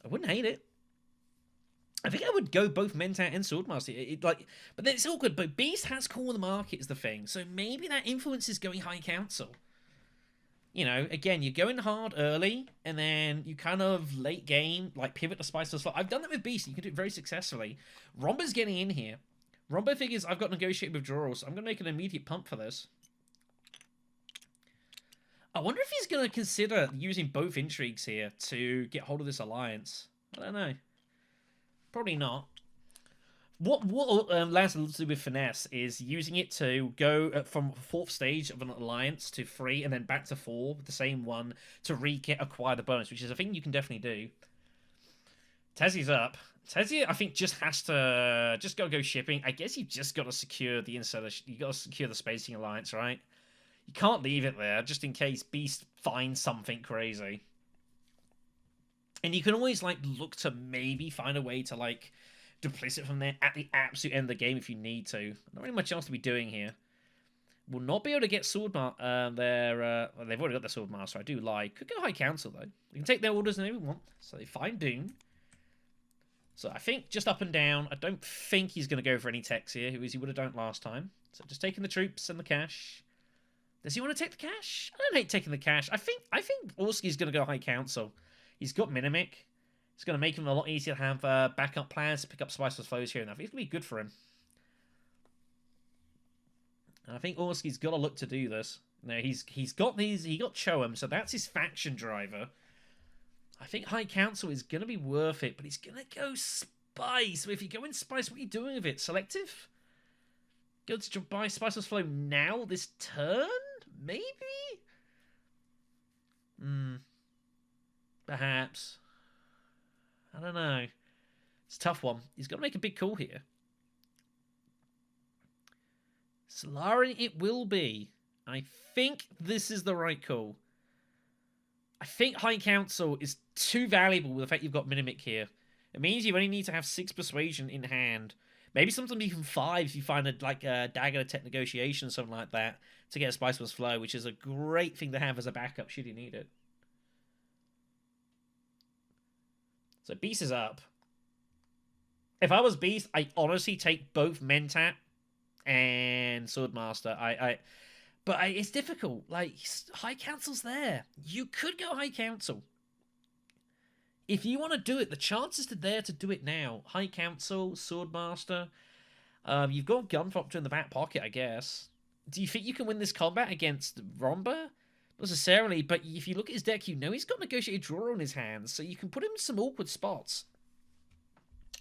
I wouldn't hate it. I think I would go both Mentat and Swordmaster. But then it's awkward. But Beast has Call of the Market is the thing. So maybe that influences going High Council. You know, again, you're going hard early, and then you kind of late game, like pivot to Spice slot. I've done that with Beast. You can do it very successfully. Romba's getting in here. Romba figures I've got Negotiate Withdrawals. So I'm going to make an immediate pump for this. I wonder if he's going to consider using both Intrigues here to get hold of this alliance. I don't know. Probably not. What allows to do with Finesse is using it to go from 4th stage of an alliance to 3 and then back to 4 with the same one to acquire the bonus, which is a thing you can definitely do. Tezzy's up. Tezzy, I think, just has to go shipping. I guess you just got to secure the inside. You got to secure the spacing alliance, right? You can't leave it there just in case Beast finds something crazy. And you can always like look to maybe find a way to like deplace it from there at the absolute end of the game if you need to. Not really much else to be doing here. Will not be able to get Swordmaster. Well, they've already got their Swordmaster. I do lie. Could go High Council though. You can take their orders and they want. So they find Doom. So I think just up and down. I don't think he's going to go for any techs here, who he would have done last time. So just taking the troops and the cash. Does he want to take the cash? I don't hate taking the cash. I think Orski's going to go High Council. He's got Minimic. It's going to make him a lot easier to have backup plans to pick up Spiceless Flows here and there. I think it's going to be good for him. And I think Orski's got to look to do this. Now he's got these. He got Choem, so that's his faction driver. I think High Council is going to be worth it, but he's going to go Spice. So if you go in Spice, what are you doing with it? Selective? Go to buy Spiceless Flow now, this turn? Maybe? Perhaps. I don't know. It's a tough one. He's got to make a big call here. Solari it will be. I think this is the right call. I think High Council is too valuable with the fact you've got Minimic here. It means you only need to have 6 Persuasion in hand. Maybe sometimes even 5 if you find a Dagger Tech Negotiation or something like that to get a Spiceless Flow, which is a great thing to have as a backup should you need it. So Beast is up. If I was Beast, I honestly take both Mentat and Swordmaster. But it's difficult. Like, High Council's there. You could go High Council. If you want to do it, the chances are there to do it now. High Council, Swordmaster. You've got Gunfopter in the back pocket, I guess. Do you think you can win this combat against Romba? Not necessarily, but if you look at his deck, you know he's got Negotiated Draw on his hands, so you can put him in some awkward spots.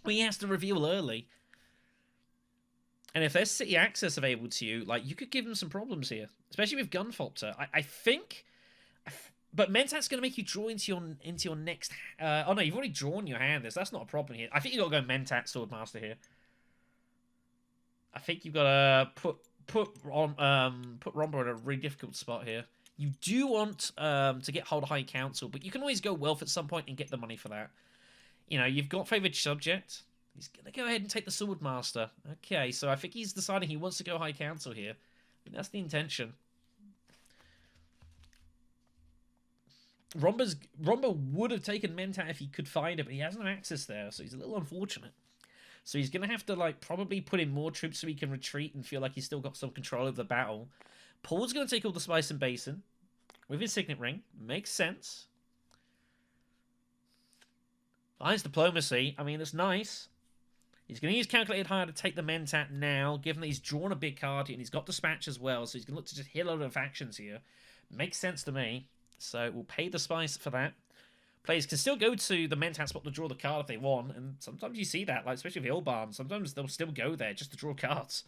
He has to reveal early. And if there's City Access available to you, like, you could give him some problems here. Especially with Gunfopter. I think... But Mentat's going to make you draw into your next... oh, no, you've already drawn your hand. That's not a problem here. I think you've got to go Mentat Swordmaster here. I think you've got to put Romba in a really difficult spot here. You do want to get hold of High Council, but you can always go Wealth at some point and get the money for that. You know, you've got Favoured Subject. He's going to go ahead and take the Swordmaster. Okay, so I think he's deciding he wants to go High Council here. I think that's the intention. Romba would have taken Mentat if he could find it, but he hasn't have access there, so he's a little unfortunate. So he's going to have to, like, probably put in more troops so he can retreat and feel like he's still got some control over the battle. Paul's going to take all the Spice and Basin with his Signet Ring. Makes sense. Finds Diplomacy. I mean, it's nice. He's going to use Calculated Hire to take the Mentat now, given that he's drawn a big card here and he's got Dispatch as well, so he's going to look to just hit a lot of factions here. Makes sense to me. So we'll pay the Spice for that. Players can still go to the Mentat spot to draw the card if they want, and sometimes you see that, like especially with Ilbarn. Sometimes they'll still go there just to draw cards.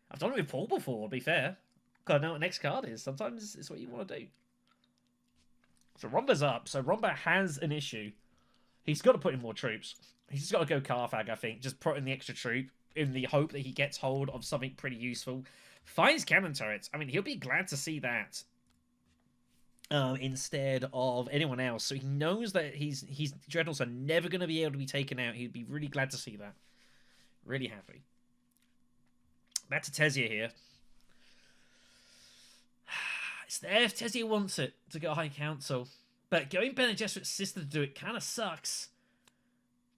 I've done it with Paul before, to be fair. Because I know what next card is. Sometimes it's what you want to do. So Romba's up. So Romba has an issue. He's got to put in more troops. He's just got to go Carthag, I think. Just put in the extra troop in the hope that he gets hold of something pretty useful. Finds cannon turrets. I mean, he'll be glad to see that. Instead of anyone else. So he knows that his Dreadnoughts are never going to be able to be taken out. He'd be really glad to see that. Really happy. Back to Tezia here. It's there if Tezia wants it to go High Council. But going Bene Gesserit's sister to do it kind of sucks.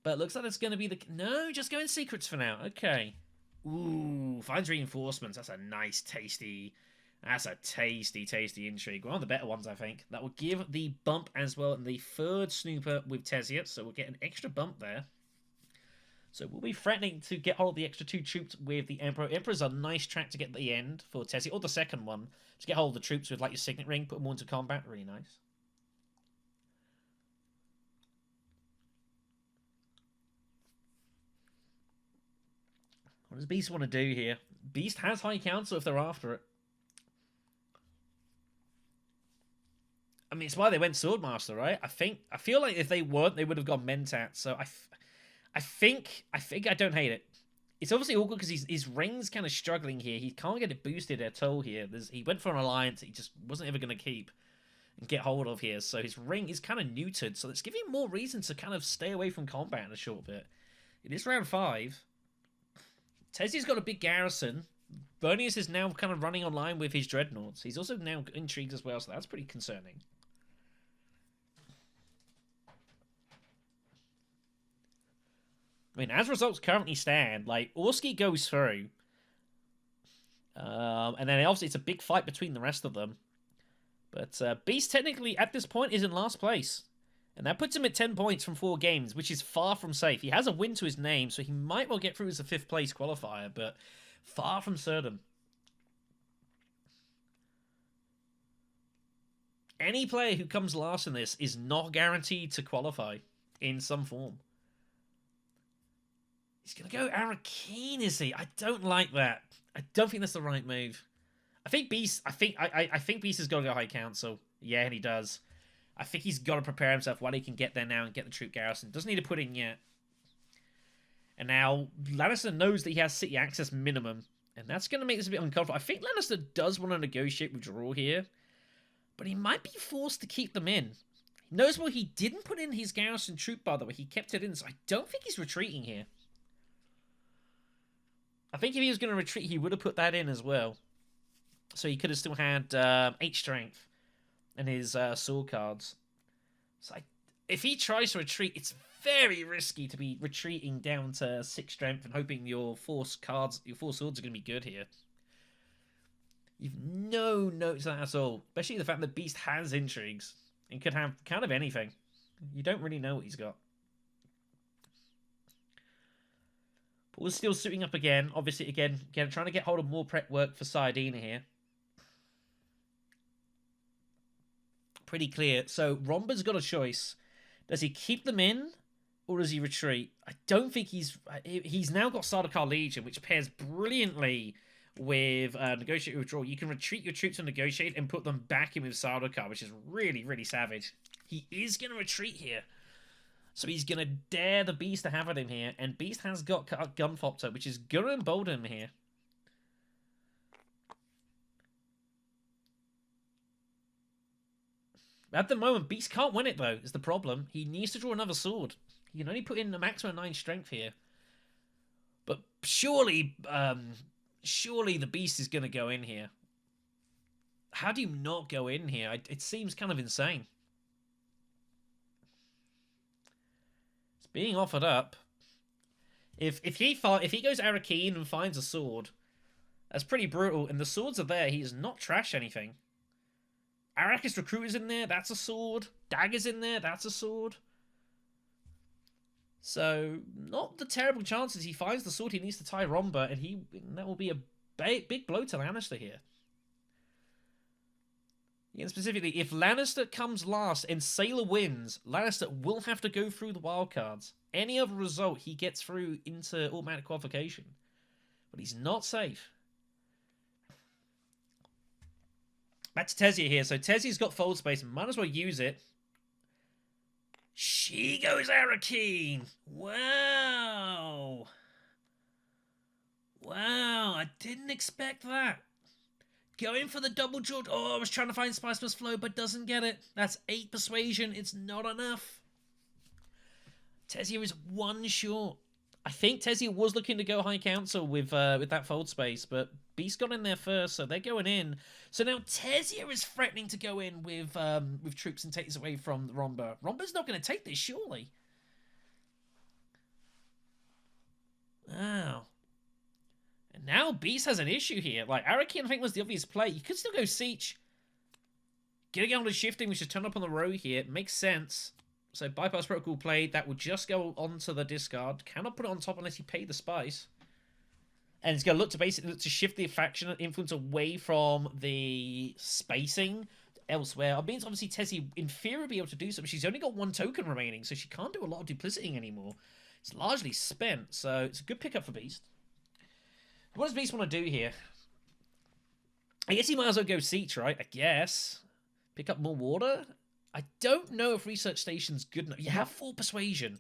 But it looks like it's going to be the... No, just going Secrets for now. Okay. Ooh, finds Reinforcements. That's a nice, tasty... That's a tasty, tasty intrigue. One of the better ones, I think. That will give the bump as well in the third snooper with Tezia. So we'll get an extra bump there. So we'll be threatening to get hold of the extra 2 troops with the Emperor. Emperor's a nice track to get the end for Tezia. Or the second one. To get hold of the troops with like your Signet Ring. Put them all into combat. Really nice. What does Beast want to do here? Beast has High Council if they're after it. I mean, it's why they went Swordmaster, right? I feel like if they weren't, they would have gone Mentat. So I think I don't hate it. It's obviously awkward because his ring's kind of struggling here. He can't get it boosted at all here. He went for an alliance he just wasn't ever going to keep and get hold of here. So his ring is kind of neutered. So let's give him more reason to kind of stay away from combat in a short bit. It is round 5. Tezzy's got a big garrison. Vernius is now kind of running online with his dreadnoughts. He's also now intrigued as well, so that's pretty concerning. I mean, as results currently stand, like, Orski goes through. And then obviously it's a big fight between the rest of them. But Beast technically, at this point, is in last place. And that puts him at 10 points from 4 games, which is far from safe. He has a win to his name, so he might well get through as a 5th place qualifier, but far from certain. Any player who comes last in this is not guaranteed to qualify in some form. He's going to go Arakeen, is he? I don't like that. I don't think that's the right move. I think Beast has got to go High Council. Yeah, and he does. I think he's got to prepare himself while he can get there now and get the troop garrison. Doesn't need to put in yet. And now Lannister knows that he has city access minimum. And that's going to make this a bit uncomfortable. I think Lannister does want to negotiate withdrawal here. But he might be forced to keep them in. He knows well he didn't put in his garrison troop, by the way. He kept it in, so I don't think he's retreating here. I think if he was going to retreat, he would have put that in as well. So he could have still had 8 strength and his sword cards. So if he tries to retreat, it's very risky to be retreating down to 6 strength and hoping your 4 swords are going to be good here. You've no notes of that at all. Especially the fact that Beast has intrigues and could have kind of anything. You don't really know what he's got. But we're still suiting up again. Obviously, again, trying to get hold of more prep work for Sardina here. Pretty clear. So Romba's got a choice. Does he keep them in or does he retreat? I don't think he's now got Sardaukar Legion, which pairs brilliantly with negotiate withdrawal. You can retreat your troops and negotiate and put them back in with Sardaukar, which is really, really savage. He is going to retreat here. So he's going to dare the Beast to have at him here. And Beast has got Gunfopter, which is going to embolden him here. At the moment, Beast can't win it, though, is the problem. He needs to draw another sword. He can only put in a maximum of 9 strength here. But surely, surely the Beast is going to go in here. How do you not go in here? It seems kind of insane. It's being offered up. If he goes Arakeen and finds a sword, that's pretty brutal. And the swords are there. He does not trash anything. Arrakis Recruit is in there, that's a sword. Dagger's in there, that's a sword. So, not the terrible chances he finds the sword he needs to tie Romba, and that will be a big blow to Lannister here. Yeah, specifically, if Lannister comes last and Sailor wins, Lannister will have to go through the wildcards. Any other result, he gets through into automatic qualification. But he's not safe. Back to Tezia here. So Tezia's got fold space. Might as well use it. She goes Arakeen. Wow. Wow. I didn't expect that. Going for the double jaw. Oh, I was trying to find Spice Plus Flow, but doesn't get it. That's 8 persuasion. It's not enough. Tezia is 1 short. I think Tezia was looking to go High Council with that fold space, but Beast got in there first, so they're going in. So now Tezia is threatening to go in with troops and take this away from Romba. Romba's not going to take this, surely. Wow. And now Beast has an issue here. Like, Arakeen, I think, was the obvious play. You could still go Siege. Getting on to shifting, which is turned up on the row here. Makes sense. So bypass protocol played. That will just go onto the discard. Cannot put it on top unless you pay the spice. And it's going to look to basically shift the faction influence away from the spacing elsewhere. It means obviously Tessie in theory will be able to do so, but she's only got 1 token remaining, so she can't do a lot of duplicity anymore. It's largely spent, so it's a good pickup for Beast. What does Beast want to do here? I guess he might as well go Siege, right? I guess. Pick up more water? I don't know if Research Station's good enough. You have 4 Persuasion.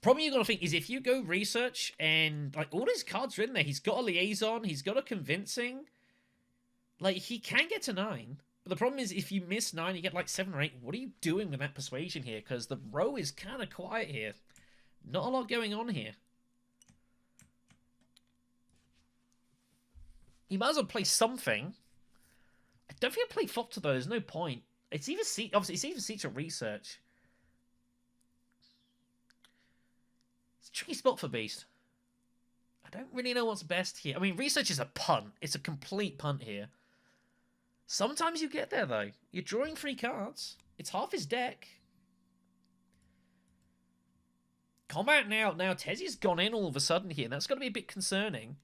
Problem you got to think is if you go Research and, like, all his cards are in there. He's got a Liaison. He's got a Convincing. Like, he can get to 9. But the problem is if you miss 9, you get, like, 7 or 8. What are you doing with that Persuasion here? Because the row is kind of quiet here. Not a lot going on here. You might as well play something. I don't think I play Fopter though. There's no point. It's either Siege, obviously it's either Siege or Research. It's a tricky spot for Beast. I don't really know what's best here. I mean, Research is a punt. It's a complete punt here. Sometimes you get there though. You're drawing 3 cards. It's half his deck. Combat now. Now Tezzy's gone in all of a sudden here. That's got to be a bit concerning.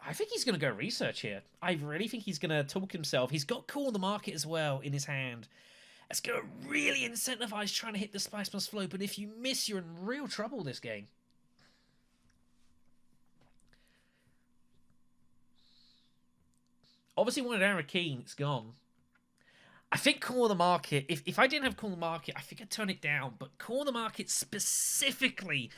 I think he's going to go Research here. I really think he's going to talk himself. He's got Call the Market as well in his hand. It's going to really incentivize trying to hit the Spice Plus Flow, but if you miss, you're in real trouble this game. Obviously wanted Arakeen, it's gone. I think Call the Market, if I didn't have Call the Market, I think I'd turn it down, but Call the Market specifically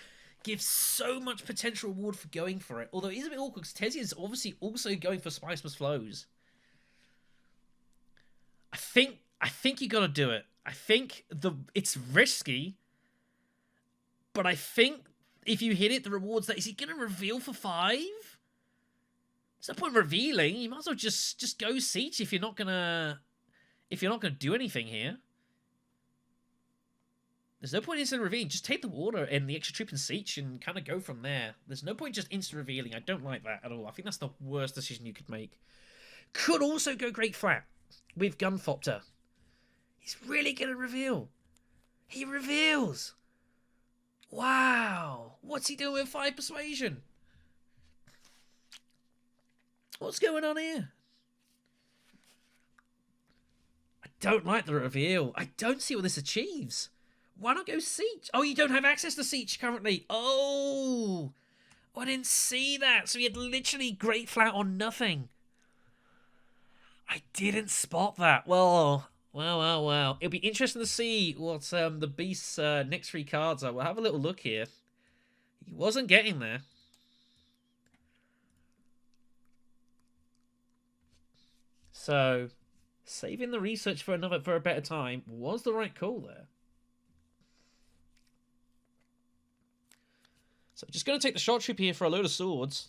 gives so much potential reward for going for it. Although it is a bit awkward because Tezzy is obviously also going for Spice Plus Flows. I think you got to do it. I think it's risky, but I think if you hit it, the rewards that is he going to reveal for 5? There's no point revealing. You might as well just go Siege if you're not gonna do anything here. There's no point in instant revealing. Just take the water and the extra troop and Siege and kind of go from there. There's no point just instant revealing. I don't like that at all. I think that's the worst decision you could make. Could also go Great Flat with Gunfopter. He's really going to reveal. He reveals. Wow. What's he doing with 5 Persuasion? What's going on here? I don't like the reveal. I don't see what this achieves. Why not go Siege? Oh, you don't have access to Siege currently. Oh, I didn't see that. So he had literally Great Flat on nothing. I didn't spot that. Well. It'll be interesting to see what the Beast's next 3 cards are. We'll have a little look here. He wasn't getting there. So, saving the Research for a better time was the right call there. So just going to take the Shot Troop here for a load of swords.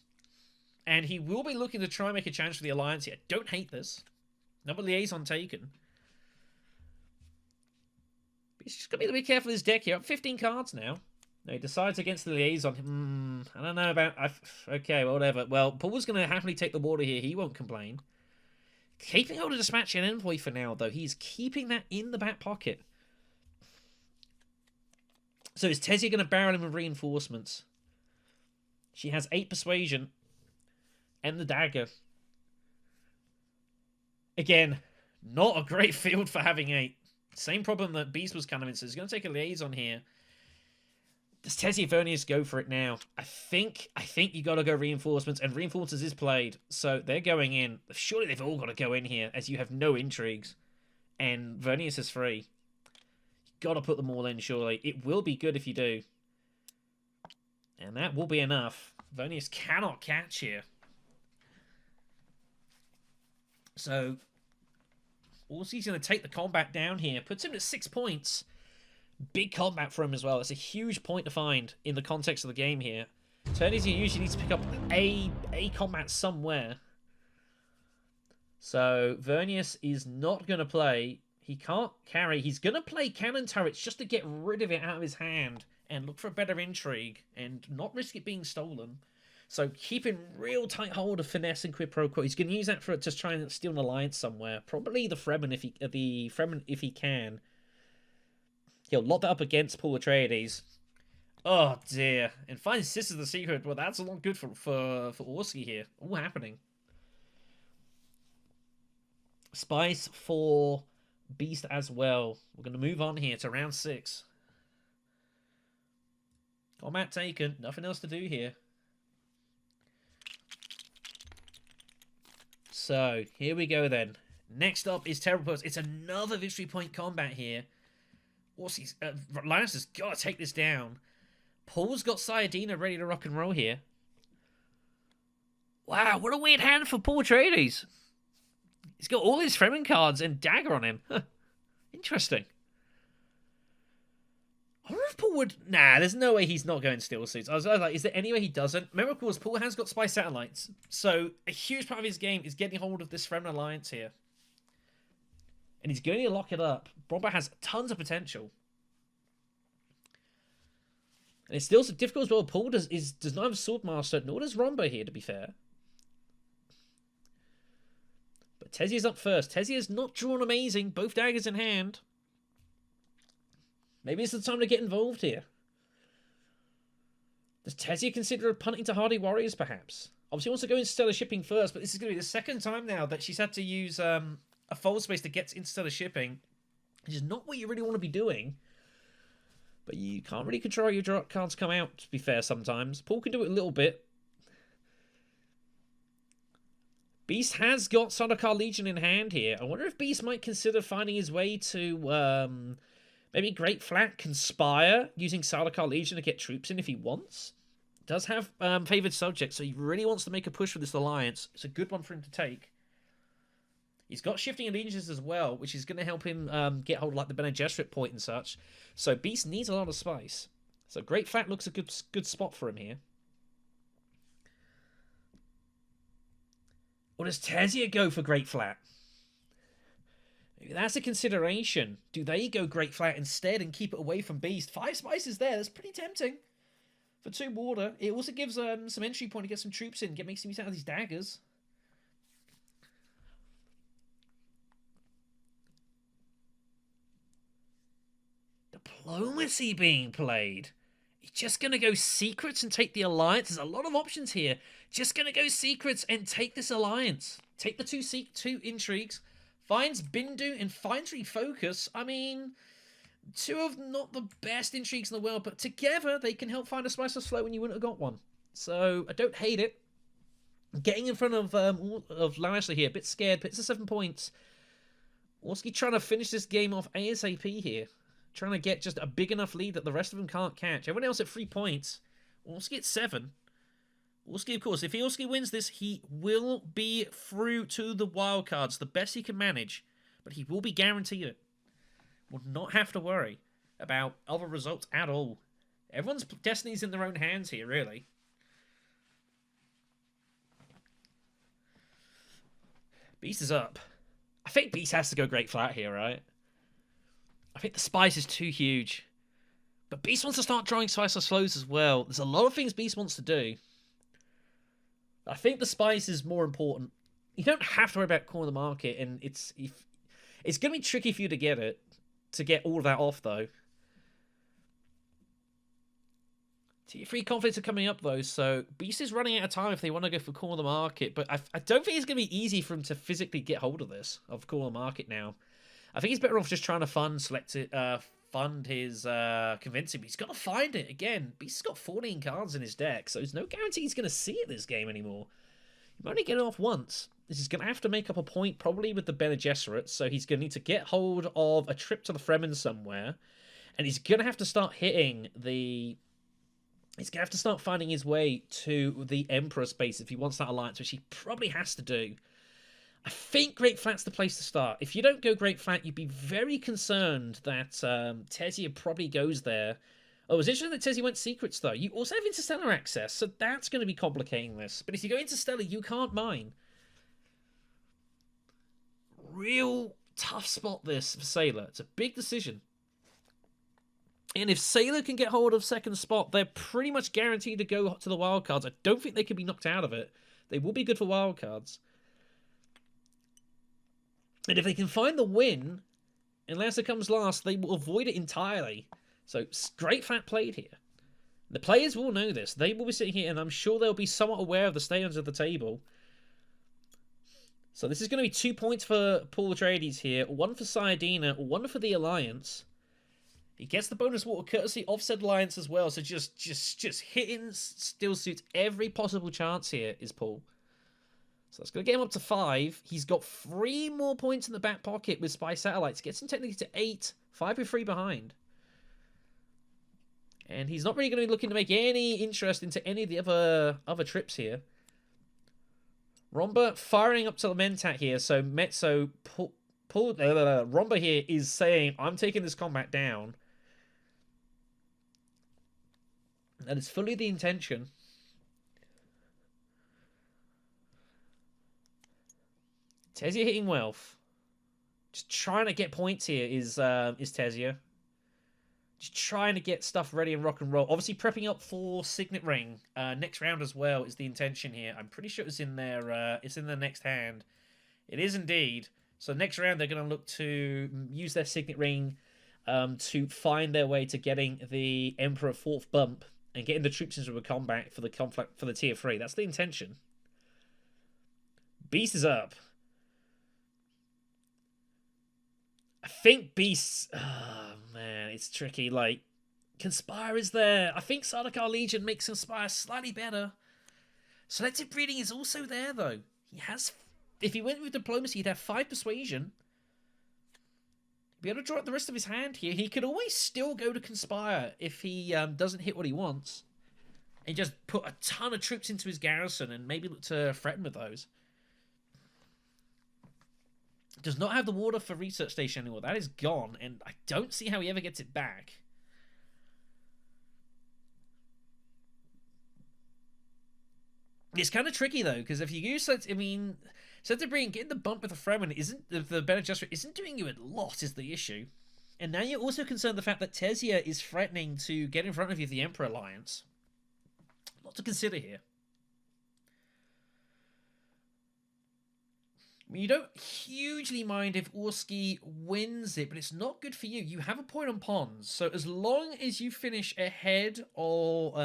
And he will be looking to try and make a challenge for the Alliance here. Don't hate this. Another Liaison taken. But he's just going to be a bit careful with his deck here. Up 15 cards now. No, he decides against the Liaison. I don't know about... Okay, well, whatever. Well, Paul's going to happily take the water here. He won't complain. Keeping hold of Dispatch and Envoy for now, though. He's keeping that in the back pocket. So is Tezzy going to barrel him with reinforcements? She has 8 Persuasion and the dagger. Again, not a great field for having 8. Same problem that Beast was kind of in. So he's going to take a Liaison here. Does Tezzy Vernius go for it now? I think you got to go Reinforcements, and Reinforcements is played. So they're going in. Surely they've all got to go in here, as you have no intrigues. And Vernius is free. You've got to put them all in, surely. It will be good if you do. And that will be enough. Vernius cannot catch here. So, Orski's going to take the combat down here. Puts him at 6 points. Big combat for him as well. It's a huge point to find in the context of the game here. Turnies, you usually need to pick up a combat somewhere. So, Vernius is not going to play. He can't carry. He's going to play Cannon Turrets just to get rid of it out of his hand and look for a better intrigue and not risk it being stolen. So keeping real tight hold of Finesse and Quid Pro Quo. He's going to use that for to try and steal an alliance somewhere. Probably the Fremen if he can. He'll lock that up against Paul Atreides. Oh dear. And find Sisters of the Secret. Well, that's a lot good for Orski here. All happening. Spice for Beast as well. We're going to move on here to round 6. Combat taken. Nothing else to do here. So, here we go then. Next up is Terrible Purse. It's another victory point combat here. Orski's, Linus has got to take this down. Paul's got Sayadina ready to rock and roll here. Wow, what a weird hand for Paul Atreides. He's got all his Fremen cards and Dagger on him. Huh. Interesting. I wonder if Paul would... Nah, there's no way he's not going Steel Suits. I was like, is there any way he doesn't? Remember, of course, Paul has got spy satellites. So, a huge part of his game is getting hold of this Fremen alliance here. And he's going to lock it up. Bromba has tons of potential. And it's still so difficult as well. Paul does not have a Swordmaster, nor does Rombo here, to be fair. But Tezia's up first. Tezia's not drawn amazing. Both daggers in hand. Maybe it's the time to get involved here. Does Tezia consider punting to Hardy Warriors, perhaps? Obviously, he wants to go into Stellar Shipping first, but this is going to be the second time now that she's had to use a fold space to get into Stellar Shipping, which is not what you really want to be doing. But you can't really control your draw cards come out, to be fair, sometimes. Paul can do it a little bit. Beast has got Sardaukar Legion in hand here. I wonder if Beast might consider finding his way to maybe Great Flat, Conspire, using Sardaukar Legion to get troops in if he wants. Does have favoured subjects, so he really wants to make a push for this alliance. It's a good one for him to take. He's got Shifting Allegiances as well, which is going to help him get hold of like the Bene Gesserit point and such. So Beast needs a lot of spice. So Great Flat looks a good spot for him here. Or does Tezia go for Great Flat? Maybe that's a consideration. Do they go Great Flat instead and keep it away from Beast? 5 spices there. That's pretty tempting. For 2 water. It also gives some entry point to get some troops in. Makes him use out of these daggers. Diplomacy being played. He's just going to go secrets and take the alliance. There's a lot of options here. Just going to go secrets and take this alliance. Take the two intrigues. Finds Bindu and finds refocus. I mean, 2 of not the best intrigues in the world, but together they can help find a spice of slow when you wouldn't have got one. So I don't hate it. Getting in front of Lannister here, a bit scared, but it's a 7 points. Orski trying to finish this game off ASAP here. Trying to get just a big enough lead that the rest of them can't catch. Everyone else at 3 points. Orski at 7. Orski, of course, if Orski wins this, he will be through to the wildcards. The best he can manage. But he will be guaranteed it. Will not have to worry about other results at all. Everyone's destiny's in their own hands here, really. Beast is up. I think Beast has to go Great Flat here, right? I think the spice is too huge. But Beast wants to start drawing spice or slows as well. There's a lot of things Beast wants to do. I think the spice is more important. You don't have to worry about corner of the market, and it's going to be tricky for you to get all of that off, though. Tier 3 conflicts are coming up, though, so Beast is running out of time if they want to go for corner of the market, but I don't think it's going to be easy for him to physically get hold of this, of corner of the market now. I think he's better off just trying to fund his convincing, but he's got to find it again. Beast's got 14 cards in his deck, so there's no guarantee he's going to see it this game anymore. He might only get it off once. This is going to have to make up a point, probably with the Bene Gesserit, so he's going to need to get hold of a trip to the Fremen somewhere, and he's going to have to start hitting the... He's going to have to start finding his way to the Emperor space if he wants that alliance, which he probably has to do. I think Great Flat's the place to start. If you don't go Great Flat, you'd be very concerned that Tezia probably goes there. Oh, it's interesting that Tezia went secrets, though. You also have Interstellar access, so that's going to be complicating this. But if you go Interstellar, you can't mine. Real tough spot, this, for Sailor. It's a big decision. And if Sailor can get hold of second spot, they're pretty much guaranteed to go to the wildcards. I don't think they can be knocked out of it. They will be good for wildcards. And if they can find the win, unless it comes last, they will avoid it entirely. So, Great Flat played here. The players will know this. They will be sitting here, and I'm sure they'll be somewhat aware of the state of the table. So this is going to be 2 points for Paul Atreides here. 1 for Sayadina, 1 for the Alliance. He gets the bonus water courtesy of said Alliance as well. So just hitting Steel Suits every possible chance here is Paul. So that's going to get him up to 5. He's got 3 more points in the back pocket with spy satellites. Gets him technically to 8. 5 with 3 behind. And he's not really going to be looking to make any interest into any of the other trips here. Romba firing up to the Mentat here. So Romba here is saying, I'm taking this combat down. That is fully the intention. Tesia hitting wealth. Just trying to get points here is Tesia. Just trying to get stuff ready and rock and roll. Obviously prepping up for Signet Ring. Next round as well is the intention here. I'm pretty sure it's in their next hand. It is indeed. So next round they're going to look to use their Signet Ring to find their way to getting the Emperor 4th bump and getting the troops into a combat for the conflict for the tier 3. That's the intention. Beast is up. I think Beast... Oh, man, it's tricky. Like, Conspire is there. I think Sardaukar Legion makes Conspire slightly better. Selective Breeding is also there, though. He has... If he went with Diplomacy, he'd have 5 Persuasion. He'd be able to draw out the rest of his hand here. He could always still go to Conspire if he doesn't hit what he wants. And just put a ton of troops into his garrison and maybe look to threaten with those. Does not have the water for research station anymore. That is gone, and I don't see how he ever gets it back. It's kind of tricky though, because if you use Selective Breeding, getting the bump with the Fremen isn't the Bene Gesserit isn't doing you a lot is the issue. And now you're also concerned the fact that Tesia is threatening to get in front of you the Emperor Alliance. A lot to consider here. You don't hugely mind if Orski wins it, but it's not good for you. You have a point on pawns, so as long as you finish ahead Paul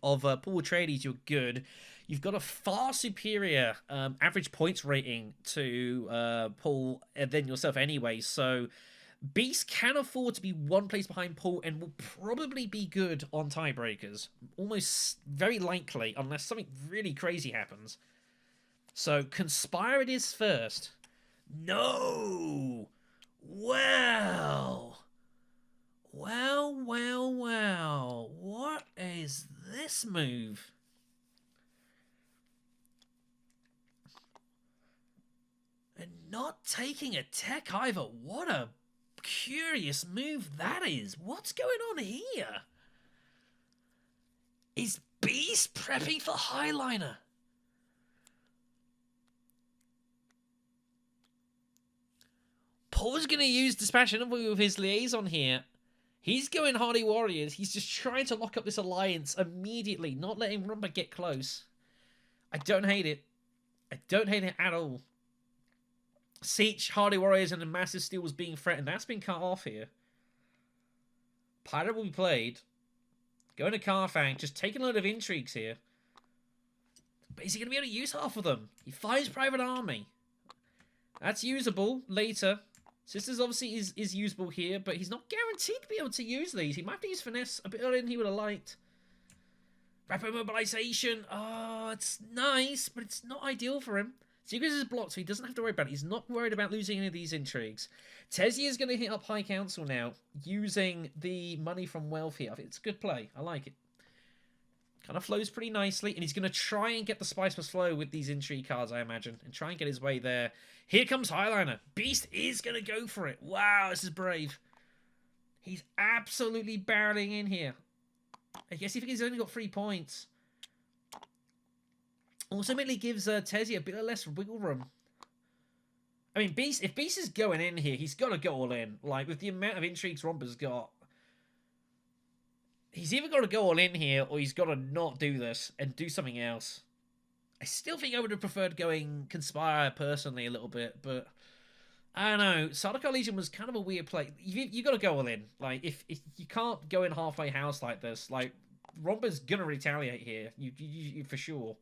Atreides, you're good. You've got a far superior average points rating to Paul than yourself anyway, so Beast can afford to be 1 place behind Paul and will probably be good on tiebreakers. Almost very likely, unless something really crazy happens. So, Conspire it is first. No! Well. What is this move? And not taking a tech either. What a curious move that is. What's going on here? Is Beast prepping for Highliner? Paul's going to use Dispatch Envoy with his liaison here. He's going Hardy Warriors. He's just trying to lock up this alliance immediately, not letting Rumba get close. I don't hate it. I don't hate it at all. Siege, Hardy Warriors, and a massive steal was being threatened. That's been cut off here. Pirate will be played. Going to Carfang, just taking a load of intrigues here. But is he going to be able to use half of them? He finds Private Army. That's usable later. Sisters obviously is usable here, but he's not guaranteed to be able to use these. He might have to use Finesse a bit earlier than he would have liked. Rapid Mobilization. Oh, it's nice, but it's not ideal for him. Secrets is blocked, so he doesn't have to worry about it. He's not worried about losing any of these intrigues. Tesia is going to hit up High Council now, using the money from wealth here. I think it's a good play. I like it. Kind of flows pretty nicely, and he's going to try and get the Spice Must Flow with these intrigue cards, I imagine, and try and get his way there. Here comes Highliner. Beast is going to go for it. Wow, this is brave. He's absolutely barreling in here. I guess he's only got 3 points. Ultimately gives Tesia a bit less wiggle room. I mean, if Beast is going in here, he's got to go all in. Like, with the amount of intrigues Romba's got, he's either got to go all in here, or he's got to not do this and do something else. I still think I would have preferred going Conspire personally a little bit, but I don't know. Sardaukar Legion was kind of a weird play. You got to go all in. Like, if you can't go in halfway house like this, like, Romba's going to retaliate here, you for sure.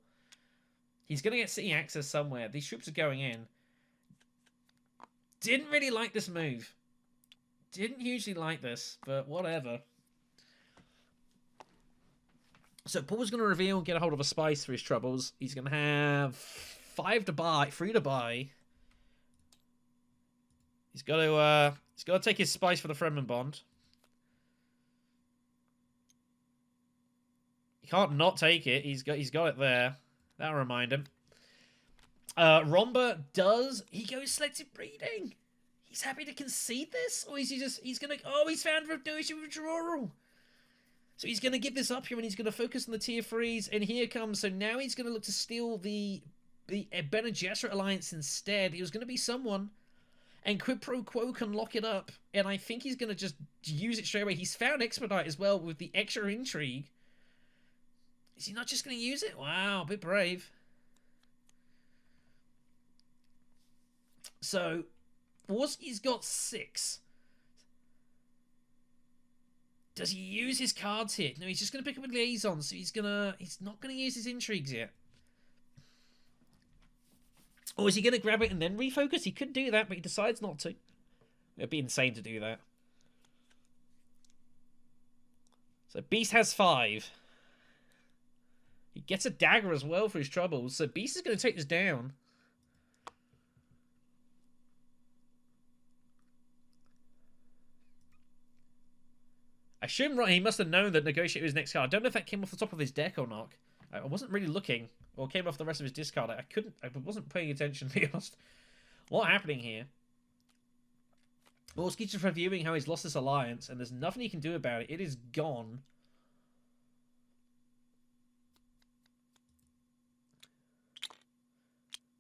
He's going to get city access somewhere. These troops are going in. Didn't really like this move. Didn't hugely like this, but whatever. So Paul's going to reveal and get a hold of a spice for his troubles. He's going to have 5 to buy, 3 to buy. He's got to take his spice for the Fremen bond. He can't not take it. He's got it there. That'll remind him. Romba he goes selective breeding. He's happy to concede this, or is he's gonna? Oh, he's found no issue with withdrawal. So he's gonna give this up here, and he's gonna focus on the tier 3s. And here comes. So now he's gonna look to steal the Bene Gesserit alliance instead. He was gonna be someone, and quid pro quo can lock it up. And I think he's gonna just use it straight away. He's found expedite as well with the extra intrigue. Is he not just gonna use it? Wow, a bit brave. So, Orski's got 6. Does he use his cards here? No, he's just going to pick up a liaison, so he's not going to use his intrigues yet. Or is he going to grab it and then refocus? He could do that, but he decides not to. It'd be insane to do that. So, Beast has 5. He gets a dagger as well for his troubles, so Beast is going to take this down. I assume he must have known that Negotiate was his next card. I don't know if that came off the top of his deck or not. I wasn't really looking, or came off the rest of his discard. I wasn't paying attention, to be honest. What's happening here? Orski's just reviewing how he's lost this alliance, and there's nothing he can do about it. It is gone.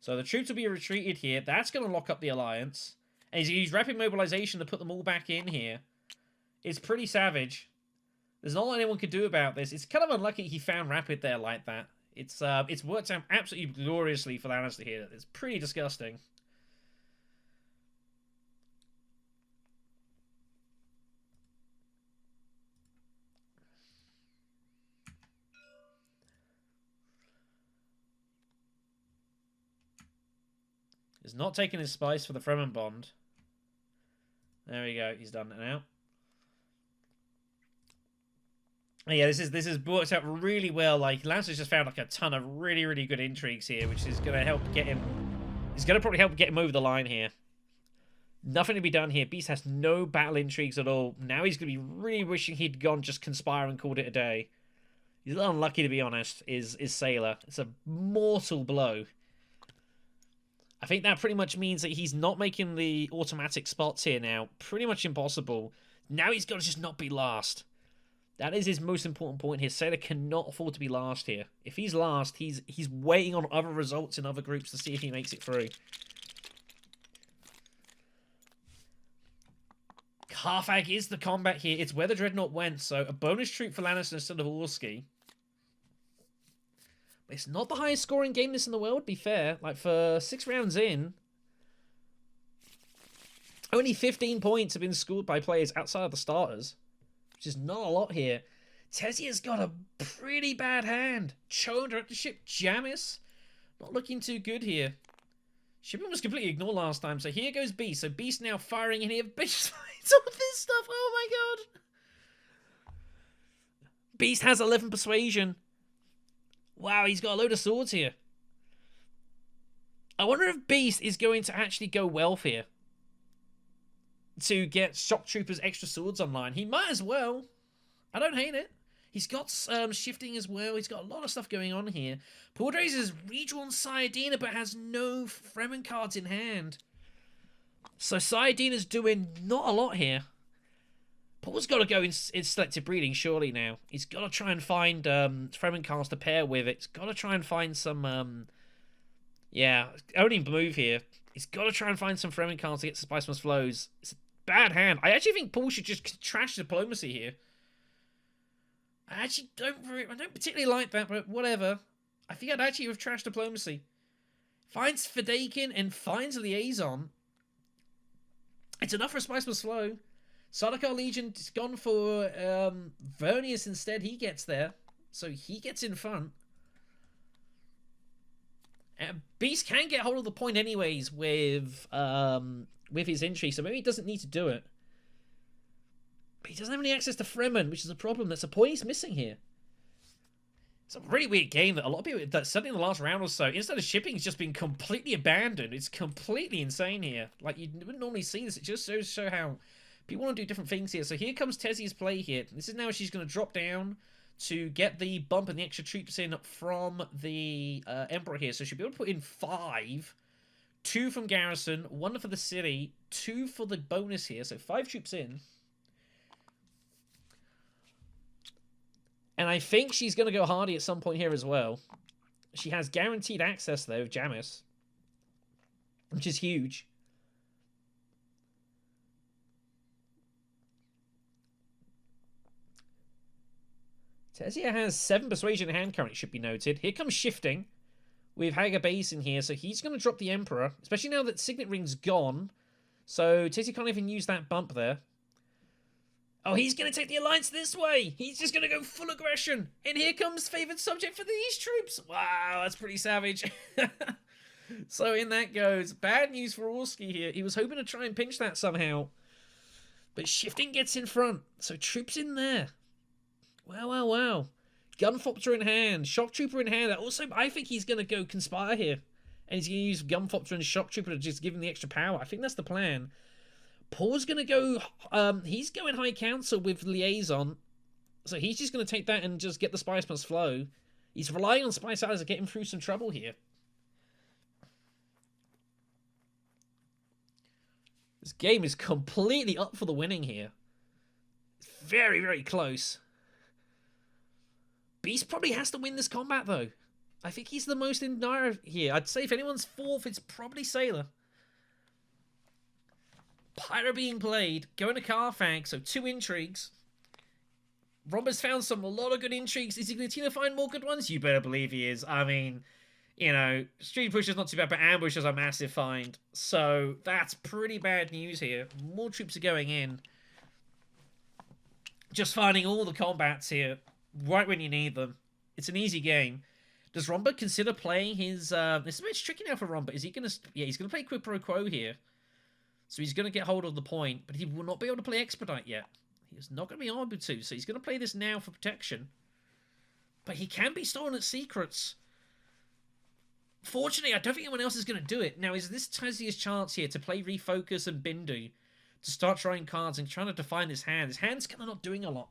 So the troops will be retreated here. That's going to lock up the alliance. And he's used rapid mobilization to put them all back in here. It's pretty savage. There's not a lot anyone could do about this. It's kind of unlucky he found rapid there like that. It's worked out absolutely gloriously for Lannister here. It's pretty disgusting. He's not taking his spice for the Fremen bond. There we go. He's done it now. Yeah, this is worked out really well. Like, Lancer's just found like a ton of really, really good intrigues here, which is going to help get him... It's going to probably help get him over the line here. Nothing to be done here. Beast has no battle intrigues at all. Now he's going to be really wishing he'd gone just Conspire and called it a day. He's a little unlucky, to be honest, is Sailor. It's a mortal blow. I think that pretty much means that he's not making the automatic spots here now. Pretty much impossible. Now he's got to just not be last. That is his most important point here. Sailor cannot afford to be last here. If he's last, he's waiting on other results in other groups to see if he makes it through. Savfk is the combat here. It's where the Dreadnought went, so a bonus troop for Lannister instead of Orski. But it's not the highest scoring game this in the world, to be fair. Like, for 6 rounds in, only 15 points have been scored by players outside of the starters. Which is not a lot here. Tezia's got a pretty bad hand. Cho directorship, Jamis. Not looking too good here. Shipping was completely ignored last time, so here goes Beast. So Beast now firing in here. It's all this stuff. Oh my god. Beast has 11 persuasion. Wow, he's got a load of swords here. I wonder if Beast is going to actually go wealth here. To get Shock Troopers extra swords online. He might as well. I don't hate it. He's got shifting as well. He's got a lot of stuff going on here. Pordrace has redrawn Sayadina, but has no Fremen cards in hand. So Sayadina's doing not a lot here. Paul's got to go in selective breeding, surely, now. He's got to try and find Fremen cards to pair with it. He's got to try and find some... yeah, only move here. He's got to try and find some Fremen cards to get some Spice Must Flows. It's a bad hand. I actually think Paul should just trash diplomacy here. I actually don't particularly like that, but whatever. I think I'd actually have trashed diplomacy. Finds Fadakin and finds Liaison. It's enough for a Spice Must Flow. Sardaukar Legion's gone for Vernius instead. He gets there. So he gets in front. Beast can get hold of the point anyways with his entry, so maybe he doesn't need to do it. But he doesn't have any access to Fremen, which is a problem. That's a point he's missing here. It's a really weird game that a lot of people, that certainly in the last round or so, instead of shipping, it's just been completely abandoned. It's completely insane here. Like, you wouldn't normally see this. It just shows show how people want to do different things here. So here comes Tezzy's play here. This is now she's going to drop down to get the bump and the extra troops in from the Emperor here. So she'll be able to put in 5. 2 from Garrison, 1 for the city, 2 for the bonus here. So 5 troops in. And I think she's going to go hardy at some point here as well. She has guaranteed access, though, of Jamis, which is huge. Tezia has 7 persuasion in hand currently, should be noted. Here comes shifting with Hager Base in here, so he's going to drop the Emperor, especially now that Signet Ring's gone. So Tezia can't even use that bump there. Oh, he's going to take the Alliance this way. He's just going to go full aggression. And here comes Favoured Subject for these troops. Wow, that's pretty savage. So in that goes. Bad news for Orski here. He was hoping to try and pinch that somehow. But shifting gets in front. So troops in there. Wow, wow, wow. Gunfopter in hand. Shock Trooper in hand. Also, I think he's going to go Conspire here. And he's going to use Gunfopter and Shock Trooper to just give him the extra power. I think that's the plan. Paul's going to go, he's going High Council with Liaison. So he's just going to take that and just get the Spice Must Flow. He's relying on Spice Allies to get him through some trouble here. This game is completely up for the winning here. It's very, very close. Beast probably has to win this combat, though. I think he's the most in dire here. I'd say if anyone's 4th, it's probably Sailor. Pyro being played, going to Carfax, so 2 intrigues. Romba's found a lot of good intrigues. Is he going to find more good ones? You better believe he is. I mean, you know, Street Pusher's not too bad, but Ambush is a massive find. So that's pretty bad news here. More troops are going in. Just finding all the combats here right when you need them. It's an easy game. Does Romba consider playing his... This is a bit tricky now for Romba. Is he going to... Yeah, he's going to play Quid Pro Quo here. So he's going to get hold of the point, but he will not be able to play Expedite yet. He's not going to be able to, so he's going to play this now for protection. But he can be stolen at Secrets. Fortunately, I don't think anyone else is going to do it. Now, is this Tezia's chance here to play Refocus and Bindu to start drawing cards and trying to define his hand? His hand's kind of not doing a lot.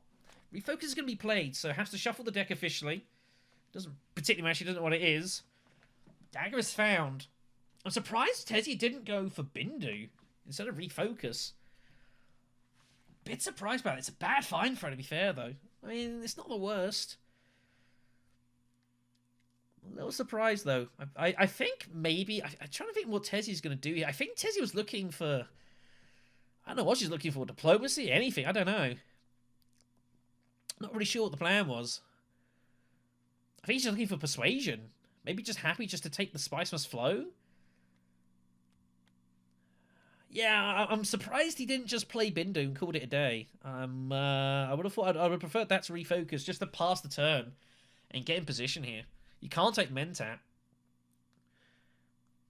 Refocus is going to be played, so has to shuffle the deck officially. Doesn't particularly matter, he doesn't know what it is. Dagger is found. I'm surprised Tezia didn't go for Bindu instead of Refocus. Bit surprised by it. It's a bad find for her, to be fair, though. I mean, it's not the worst. A little surprised, though. I think maybe... I'm trying to think what Tezia's going to do here. I think Tezia was looking for... I don't know what she's looking for. Diplomacy? Anything? I don't know. Not really sure what the plan was. I think she's looking for persuasion. Maybe just happy just to take the Spice Must Flow? Yeah, I'm surprised he didn't just play Bindu and called it a day. I would have thought I would have preferred that to Refocus just to pass the turn and get in position here. You can't take Mentat.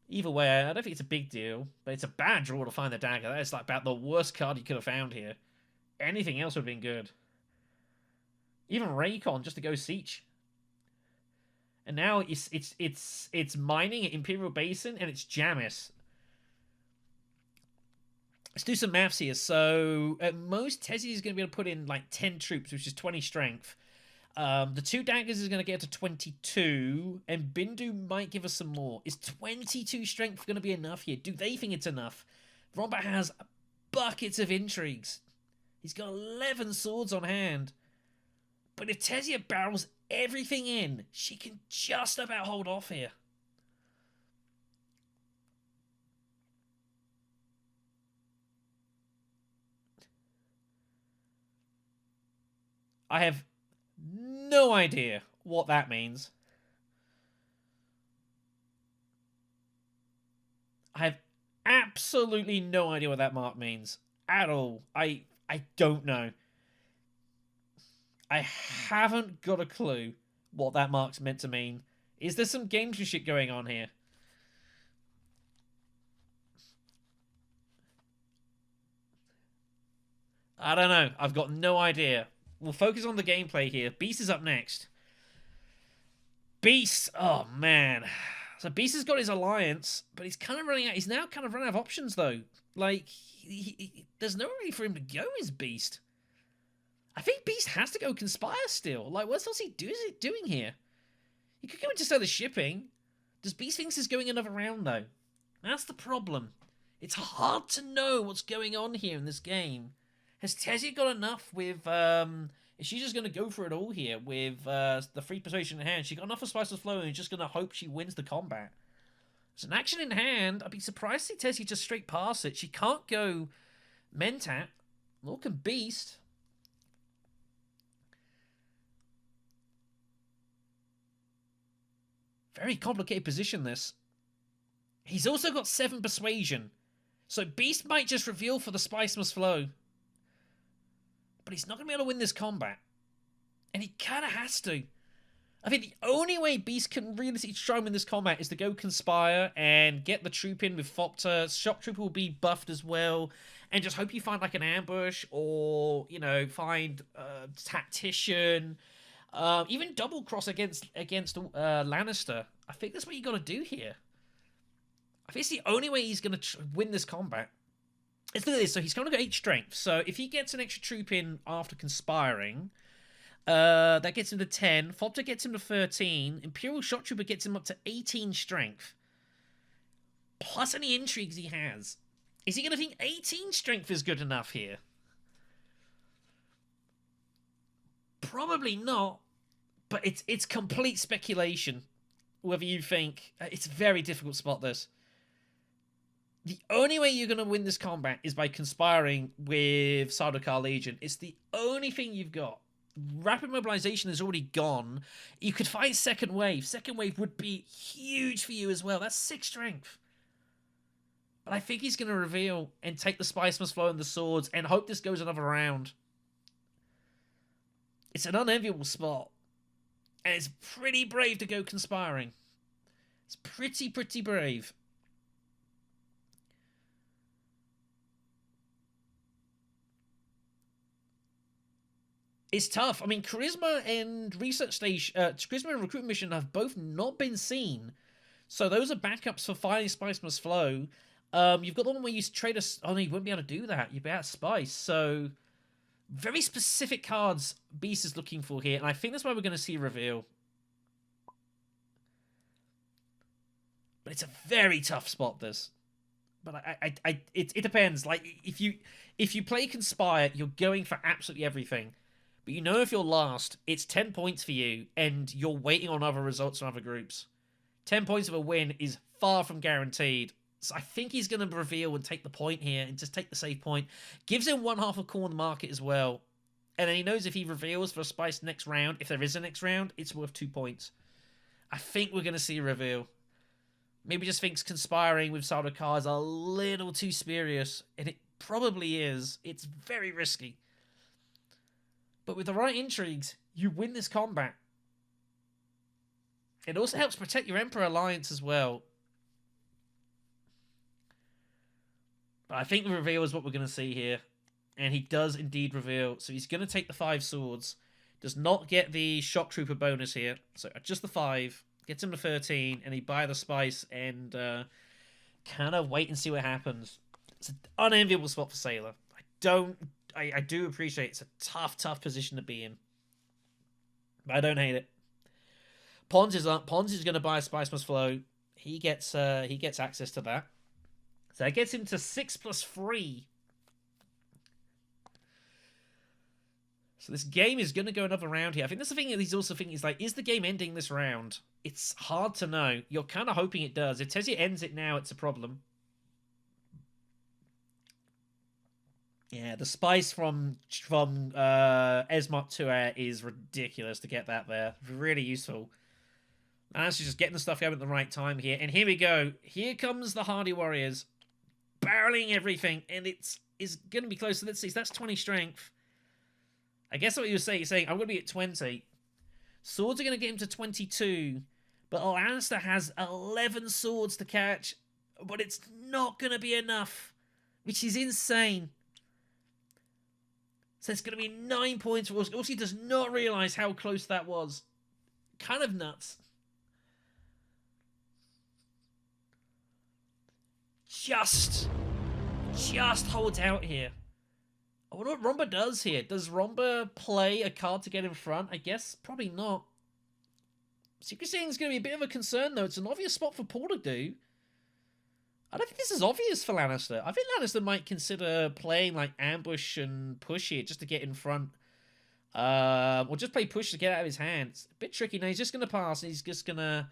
Either way, I don't think it's a big deal, but it's a bad draw to find the dagger. That is like about the worst card you could have found here. Anything else would have been good. Even Raycon just to go Siege. And now it's mining at Imperial Basin and it's Jamis. Let's do some maths here. So at most, Tezzy is going to be able to put in like 10 troops, which is 20 strength. The 2 daggers is going to get to 22, and Bindu might give us some more. Is 22 strength going to be enough here? Do they think it's enough? Romba has buckets of intrigues. He's got 11 swords on hand. But if Tezia barrels everything in, she can just about hold off here. I have no idea what that means. I have absolutely no idea what that mark means at all. I don't know. I haven't got a clue what that mark's meant to mean. Is there some gameplay shit going on here? I don't know. I've got no idea. We'll focus on the gameplay here. Beast is up next. Beast. Oh, man. So Beast has got his alliance, but he's kind of running out. He's now kind of running out of options, though. Like, there's no way for him to go as Beast. I think Beast has to go Conspire still. Like, what else is he doing here? He could go into Solar Shipping. Does Beast think he's going another round, though? That's the problem. It's hard to know what's going on here in this game. Has Tessia got enough with... Is she just going to go for it all here with the free persuasion in hand? She got enough of Spiceless Flow and just going to hope she wins the combat. It's an action in hand. I'd be surprised to see Tessia just straight pass it. She can't go Mentat. Nor can Beast. Very complicated position, this. He's also got 7 persuasion. So Beast might just reveal for the Spice Must Flow. But he's not going to be able to win this combat. And he kind of has to. I think the only way Beast can realistically try and win this combat is to go Conspire and get the troop in with Fopter. Shock Trooper will be buffed as well. And just hope you find like an ambush or, you know, find a Tactician. Even double cross against Lannister. I think that's what you got to do here. I think it's the only way he's going to win this combat. Let's look at this. So he's going to go 8 strength. So if he gets an extra troop in after conspiring, that gets him to 10. Fopter gets him to 13. Imperial Shock Trooper gets him up to 18 strength. Plus any intrigues he has. Is he going to think 18 strength is good enough here? Probably not. But it's complete speculation. Whether you think... It's a very difficult to spot this. The only way you're going to win this combat is by conspiring with Sardaukar Legion. It's the only thing you've got. Rapid mobilization is already gone. You could fight second wave. Second wave would be huge for you as well. That's 6 strength. But I think he's going to reveal and take the Spice Must Flow and the swords and hope this goes another round. It's an unenviable spot. And it's pretty brave to go conspiring. It's pretty brave. It's tough. I mean, Charisma and Research Station, Charisma and Recruitment Mission have both not been seen. So those are backups for Finding Spice Must Flow. You've got the one where you trade us... Oh, no, you wouldn't be able to do that. You'd be out of Spice. So, very specific cards Beast is looking for here. And I think that's why we're going to see a reveal. But it's a very tough spot, this. But it depends. Like, if you play Conspire, you're going for absolutely everything. But you know if you're last, it's 10 points for you, and you're waiting on other results from other groups. 10 points of a win is far from guaranteed. So I think he's going to reveal and take the point here, and just take the safe point. Gives him 1/2 a call in the market as well. And then he knows if he reveals for a Spice next round, if there is a next round, it's worth 2 points. I think we're going to see a reveal. Maybe just thinks conspiring with Sardaukar is a little too spurious, and it probably is. It's very risky. But with the right intrigues, you win this combat. It also helps protect your Emperor Alliance as well. But I think the reveal is what we're going to see here. And he does indeed reveal. So he's going to take the 5 swords. Does not get the Shock Trooper bonus here. So just the 5. Gets him to 13. And he buy the Spice and kind of wait and see what happens. It's an unenviable spot for Sailor. I do appreciate it's a tough position to be in. But I don't hate it. Pons is up. Pons is going to buy a Spice Must Flow. He gets access to that. So that gets him to 6 plus 3. So this game is going to go another round here. I think that's the thing that he's also thinking is like, is the game ending this round? It's hard to know. You're kind of hoping it does. If Tessia ends it now, it's a problem. Yeah, the Spice from Esmont to Air is ridiculous to get that there. Really useful. And that's just getting the stuff going at the right time here. And here we go. Here comes the Hardy Warriors. Barreling everything. And it's going to be close. So let's see. So that's 20 strength. I guess what you were saying, you're saying, I'm going to be at 20. Swords are going to get him to 22. But Lannister has 11 swords to catch. But it's not going to be enough. Which is insane. So it's going to be 9 points for Orski. Orski does not realise how close that was. Kind of nuts. just holds out here. I wonder what Romba does here. Does Romba play a card to get in front? I guess probably not. Secret Seeing is going to be a bit of a concern, though. It's an obvious spot for Paul to do. I don't think this is obvious for Lannister. I think Lannister might consider playing like ambush and push here just to get in front. Or just play push to get out of his hand. It's a bit tricky. Now he's just going to pass. And he's just going to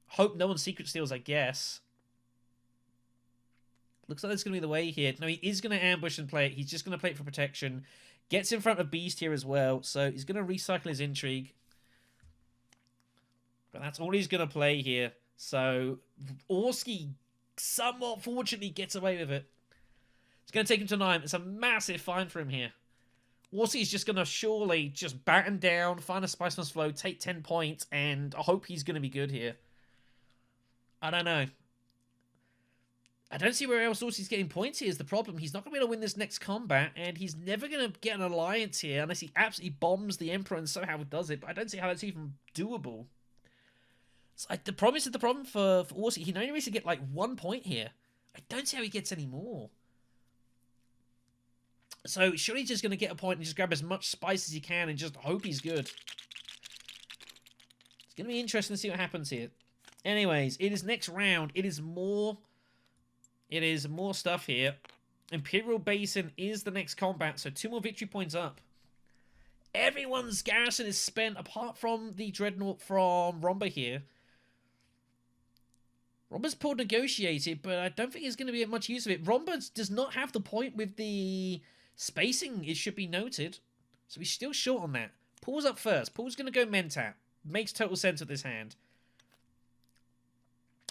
hope no one secret steals, I guess. Looks like that's going to be the way here. No, he is going to ambush and play it. He's just going to play it for protection. Gets in front of Beast here as well. So he's going to recycle his intrigue. But that's all he's going to play here. So Orski somewhat fortunately gets away with it. It's going to take him to 9. It's a massive fine for him here. Orski's just going to surely just batten down, find a Spiceman's Flow, take 10 points, and I hope he's going to be good here. I don't know. I don't see where else Orski's getting points here is the problem. He's not going to be able to win this next combat, and he's never going to get an alliance here unless he absolutely bombs the Emperor and somehow does it, but I don't see how that's even doable. So the problem for Orski. He only needs to get like 1 point here. I don't see how he gets any more. So surely he's just going to get a point and just grab as much spice as he can and just hope he's good. It's going to be interesting to see what happens here. Anyways, it is next round. It is more stuff here. Imperial Basin is the next combat, so 2 more victory points up. Everyone's garrison is spent apart from the Dreadnought from Romba here. Romba's pulled negotiated, but I don't think there's going to be much use of it. Romba does not have the point with the spacing, it should be noted. So he's still short on that. Paul's up first. Paul's going to go Mentat. Makes total sense with this hand.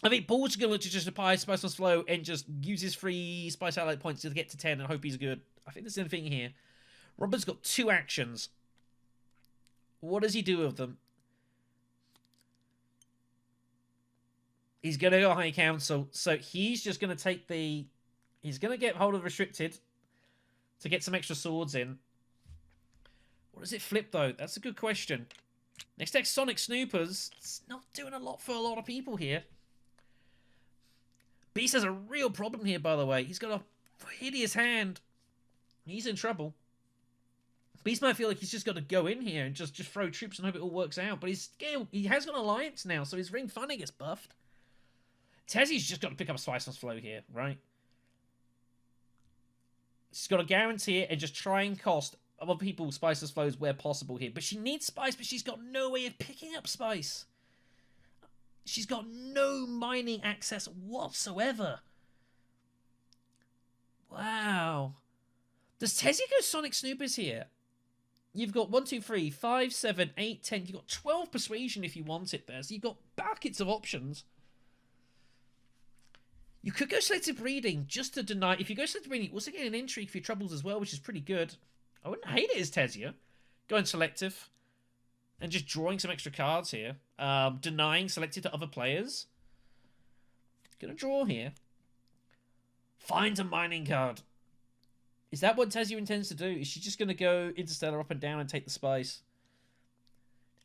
I think Paul's going to just apply Spiceman's Flow and just use his free Spice Ally points to get to 10 and hope he's good. I think that's the thing here. Romba's got 2 actions. What does he do with them? He's going to go High Council. So he's just going to take the... He's going to get hold of Restricted to get some extra swords in. What does it flip, though? That's a good question. Next deck, Sonic Snoopers. It's not doing a lot for a lot of people here. Beast has a real problem here, by the way. He's got a hideous hand. He's in trouble. Beast might feel like he's just got to go in here and just throw troops and hope it all works out. But he has got an alliance now, so his ring funding gets buffed. Tezzy's just got to pick up a Spiceman's Flow here, right? She's got to guarantee it and just try and cost other people Spiceman's Flows where possible here. But she needs spice, but she's got no way of picking up spice. She's got no mining access whatsoever. Wow. Does Tezzy go Sonic Snoopers here? You've got 1, 2, 3, 5, 7, 8, 10. You've got 12 persuasion if you want it there. So you've got buckets of options. You could go selective breeding just to deny. If you go selective breeding, you also get an intrigue for your troubles as well, which is pretty good. I wouldn't hate it as Tezia. Going selective. And just drawing some extra cards here. Denying selected to other players. Gonna draw here. Finds a mining card. Is that what Tezia intends to do? Is she just gonna go Interstellar up and down and take the spice?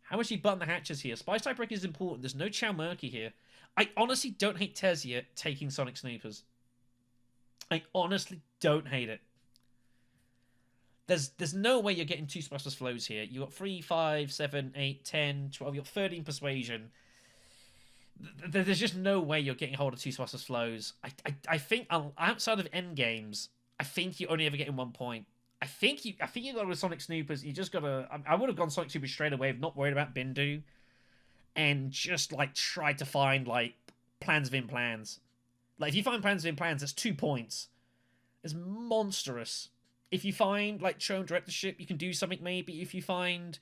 How much she button the hatches here? Spice type break is important. There's no Chow Murky here. I honestly don't hate Tezia taking Sonic Snoopers. I honestly don't hate it. There's no way you're getting 2 Spiceless Flows here. You've got 3, 5, 7, 8, 10, 12. You've got 13 Persuasion. There's just no way you're getting hold of 2 Spiceless Flows. I think outside of endgames, I think you're only ever getting 1 point. I think you got with Sonic Snoopers. You just gotta. I would have gone Sonic Snoopers straight away, not worried about Bindu, and just like try to find like plans within plans. Like if you find plans within plans, that's 2 points. It's monstrous. If you find like Throne Directorship, you can do something maybe. If you find,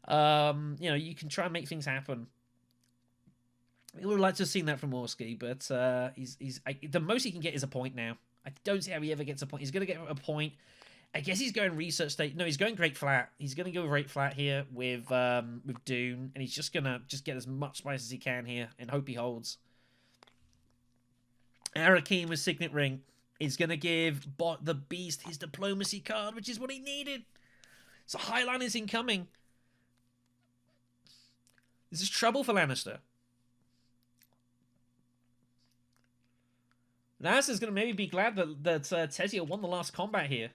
you can try and make things happen. I would like to have seen that from Orski, but the most he can get is a point now. I don't see how he ever gets a point. He's going to get a point. I guess he's going research state. No, he's going great flat. He's going to go great flat here with Dune, and he's just going to get as much spice as he can here and hope he holds. Arakim with Signet Ring is going to give the Beast his diplomacy card, which is what he needed. So Highline is incoming. This is trouble for Lannister. Lannister's going to maybe be glad that Tezia won the last combat here.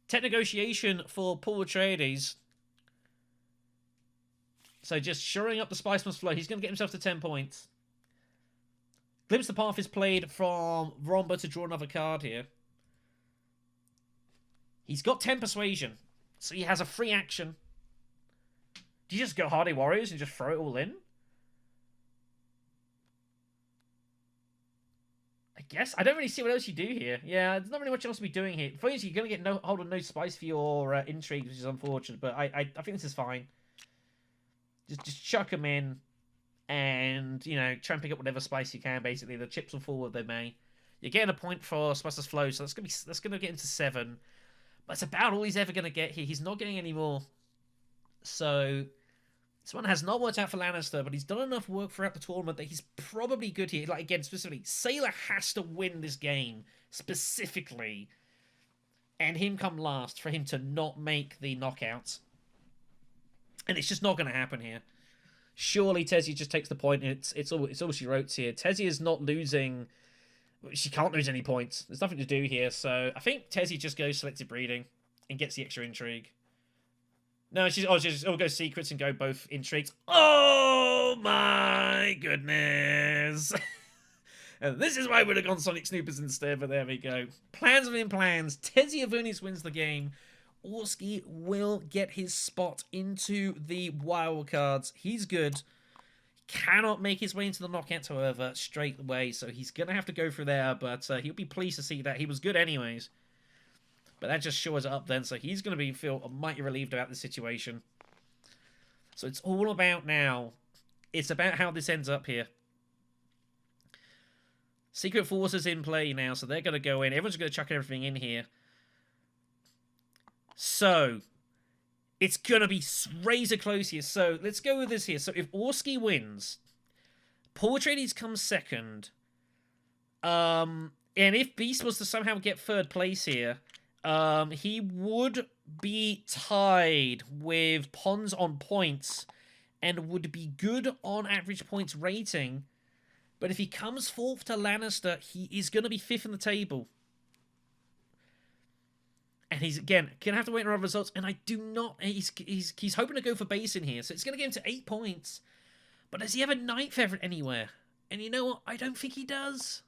Tech negotiation for Paul Atreides. So just shoring up the Spice Must Flow. He's going to get himself to 10 points. Glimpse the Path is played from Romba to draw another card here. He's got 10 Persuasion, so he has a free action. Do you just go Hardy Warriors and just throw it all in? I guess. I don't really see what else you do here. Yeah, there's not really much else to be doing here. For you, you're going to get hold of no spice for your intrigue, which is unfortunate, but I think this is fine. Just chuck them in and, you know, try and pick up whatever spice you can, basically. The chips will fall where they may. You're getting a point for Spice's Flow, so that's going to get into 7. But it's about all he's ever going to get here. He's not getting any more. So this one has not worked out for Lannister, but he's done enough work throughout the tournament that he's probably good here. Like, again, specifically, Sailor has to win this game, specifically, and him come last for him to not make the knockouts. And it's just not going to happen here. Surely Tezia just takes the point, and it's all she wrote here. Tezia is not losing. She can't lose any points. There's nothing to do here, so I think Tezia just goes selective breeding and gets the extra intrigue. No, she'll go secrets and go both intrigues. Oh my goodness! And this is why I would have gone Sonic Snoopers instead, but there we go. Plans within plans. Tezia Vunis wins the game. Orski will get his spot into the wild cards. He's good. Cannot make his way into the knockouts, however, straight away, so he's going to have to go through there, but he'll be pleased to see that. He was good anyways. But that just shores it up then, so he's going to feel mighty relieved about the situation. So it's all about now. It's about how this ends up here. Secret Forces in play now, so they're going to go in. Everyone's going to chuck everything in here. So it's going to be razor close here. So let's go with this here. So if Orski wins, Paul Atreides comes second. And if Beast was to somehow get third place here, he would be tied with Pons on points and would be good on average points rating. But if he comes fourth to Lannister, he is going to be fifth in the table. And he's, again, going to have to wait on other results. And I do not... He's hoping to go for base in here. So it's going to get him to 8 points. But does he have a night favorite anywhere? And you know what? I don't think he does.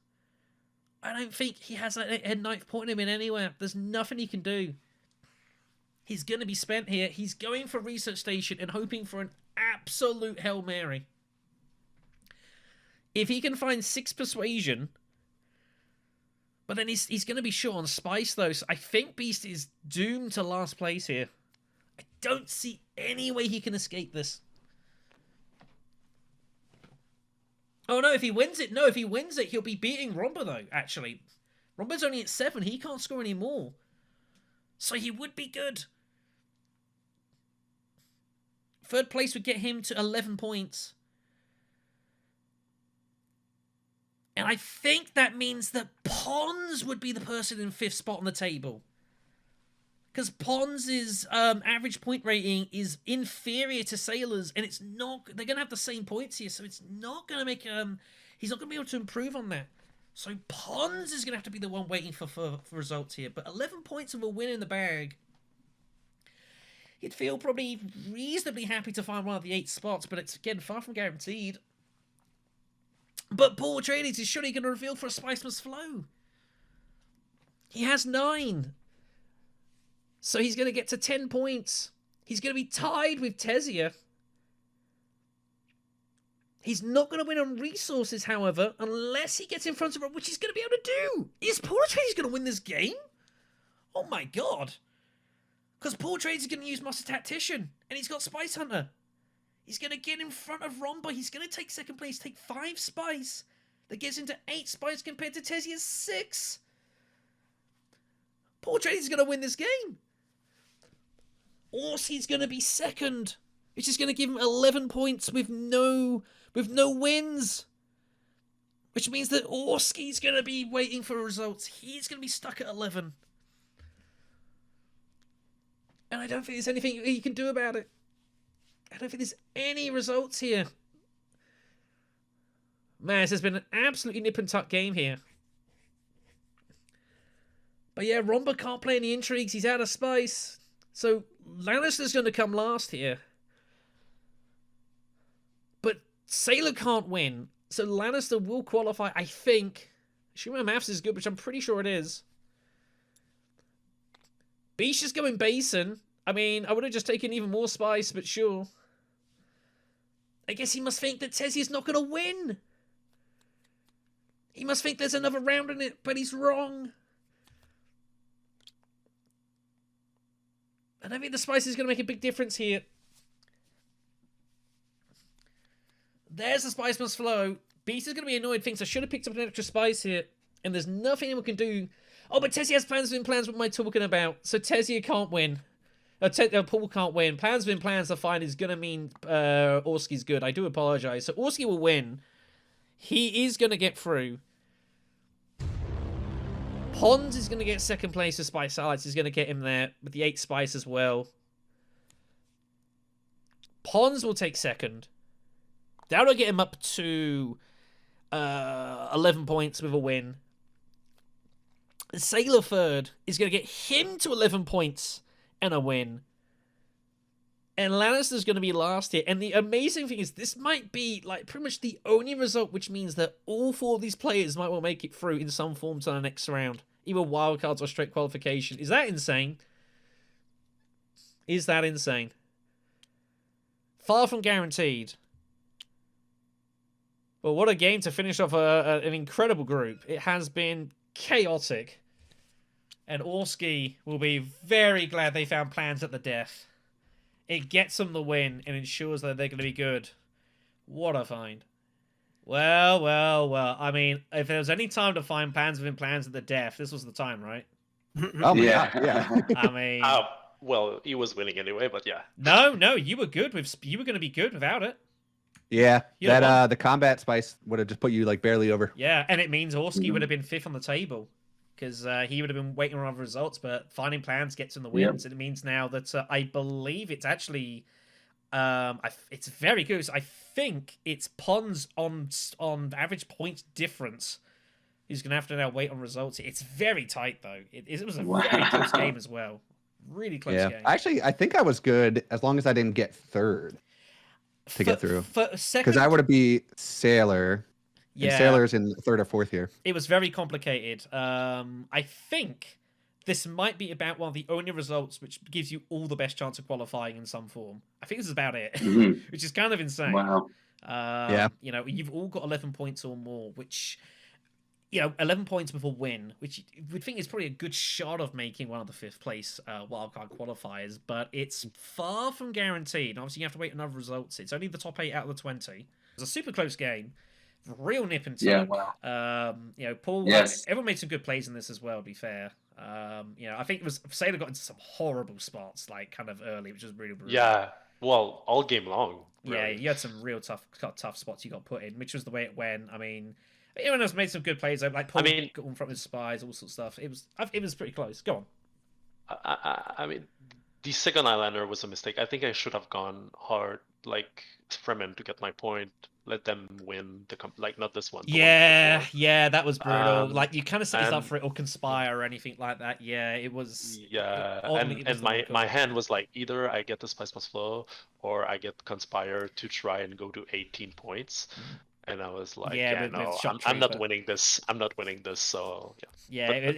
I don't think he has a ninth point in him in anywhere. There's nothing he can do. He's going to be spent here. He's going for Research Station and hoping for an absolute Hail Mary. If he can find 6 Persuasion... But then he's going to be short on Spice, though. So I think Beast is doomed to last place here. I don't see any way he can escape this. Oh, no, if he wins it... No, if he wins it, he'll be beating Romba, though, actually. Romba's only at 7. He can't score any more. So he would be good. Third place would get him to 11 points. And I think that means that Pons would be the person in 5th spot on the table. Because Pons' average point rating is inferior to Sailor's, and it's not... They're going to have the same points here, so it's not going to make... he's not going to be able to improve on that. So Pons is going to have to be the one waiting for results here. But 11 points of a win in the bag. He'd feel probably reasonably happy to find one of the 8 spots, but it's, again, far from guaranteed. But Paul Atreides is surely going to reveal for a Spice Must Flow. He has 9. So he's going to get to 10 points. He's going to be tied with Tezia. He's not going to win on resources, however, unless he gets in front of her, which he's going to be able to do. Is Paul Atreides going to win this game? Oh my god. Because Paul Atreides is going to use Master Tactician, and he's got Spice Hunter. He's going to get in front of Romba. He's going to take second place, take 5 spice. That gets into 8 spice compared to Tezia's 6. Paul Atreides is going to win this game. Orski's going to be second, which is going to give him 11 points with no wins. Which means that Orski's going to be waiting for results. He's going to be stuck at 11. And I don't think there's anything he can do about it. I don't think there's any results here. Man, this has been an absolutely nip and tuck game here. But yeah, Romba can't play any intrigues. He's out of space. So Lannister's going to come last here. But Sailor can't win. So Lannister will qualify, I think. Assuming my maths is good, which I'm pretty sure it is. Beesh is going Basin. I mean, I would have just taken even more spice, but sure. I guess he must think that Tezzy's not going to win. He must think there's another round in it, but he's wrong. And I think the spice is going to make a big difference here. There's the spice must flow. Beast is going to be annoyed, thinks I should have picked up an extra spice here. And there's nothing anyone can do. Oh, but Tessie has plans within plans. What am I talking about? So Tessie can't win. Paul can't win. Plans within plans are fine is going to mean Orski's good. I do apologize. So Orski will win. He is going to get through. Pons is going to get second place with Spice Salads. He's going to get him there with the 8 spice as well. Pons will take second. That'll get him up to 11 points with a win. Sailor third is going to get him to 11 points and a win. And Lannister's going to be last here. And the amazing thing is this might be like pretty much the only result which means that all 4 of these players might well make it through in some form to the next round. Either wildcards or straight qualification. Is that insane? Is that insane? Far from guaranteed. Well, what a game to finish off an incredible group. It has been chaotic. And Orski will be very glad they found plans at the death. It gets them the win and ensures that they're going to be good. What a find. Well. I mean, if there was any time to find plans within plans at the death, this was the time, right? Oh my God, yeah. I mean... well, he was winning anyway, but yeah. No, you were good. You were going to be good without it. Yeah, that the combat spice would have just put you like barely over. Yeah, and it means Orski would have been 5th on the table because he would have been waiting on other results, but finding plans gets him the wins, and it means now that I believe it's actually it's very good. I think it's Pons on average points difference. He's gonna have to now wait on results. It's very tight though. It was a very close game as well. Really close game. Actually, I think I was good as long as I didn't get third to get through. Because I would have beat Sailor. Yeah. And Sailor's in 3rd or 4th here. It was very complicated. I think this might be about one of the only results which gives you all the best chance of qualifying in some form. I think this is about it, which is kind of insane. Wow. Yeah. You know, you've all got 11 points or more, which, 11 points before win, which you would think is probably a good shot of making one of the 5th place wildcard qualifiers, but it's far from guaranteed. Obviously, you have to wait on other results. It's only the top 8 out of the 20. It's a super close game. Real nip and tuck. Yeah, wow. Paul, yes. Everyone made some good plays in this as well, to be fair. I think it was Sailor got into some horrible spots, like kind of early, which was really brutal. Yeah, well, all game long. Really. Yeah, you had some real tough spots you got put in, which was the way it went. I mean, everyone else made some good plays. Like Paul got one from his spies, all sorts of stuff. It was pretty close. Go on. I mean, the second Islander was a mistake. I think I should have gone hard, like Fremen, to get my point. Let them win not this one. Yeah, that was brutal. Like you kind of set yourself for it or conspire or anything like that. Yeah, it was. Yeah, and my hand was like either I get the spice must flow or I get conspire to try and go to 18 points. And I was like, I'm not winning this. I'm not winning this. So yeah. Yeah,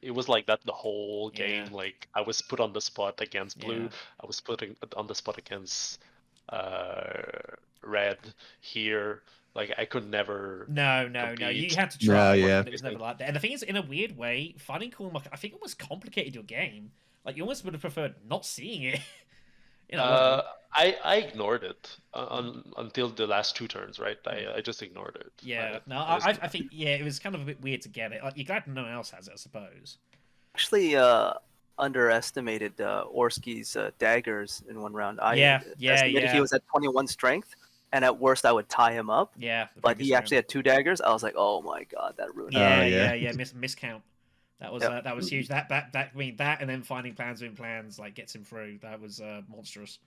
it was like that the whole game. Yeah. Like I was put on the spot against blue. Yeah. I was put on the spot against red here. Like I could never. No. You had to try. It was never like that. And the thing is, in a weird way, finding Cormac, I think it almost complicated your game. Like you almost would have preferred not seeing it. I ignored it until the last 2 turns, right? I just ignored it. Yeah, I think it was kind of a bit weird to get it. Like you're glad no one else has it, I suppose. Actually, underestimated Orski's daggers in one round. Estimated he was at 21 strength, and at worst I would tie him up. Yeah, but he actually had 2 daggers. I was like, oh my god, that ruined. Miscount. That was huge. That and then finding plans within plans like gets him through. That was monstrous.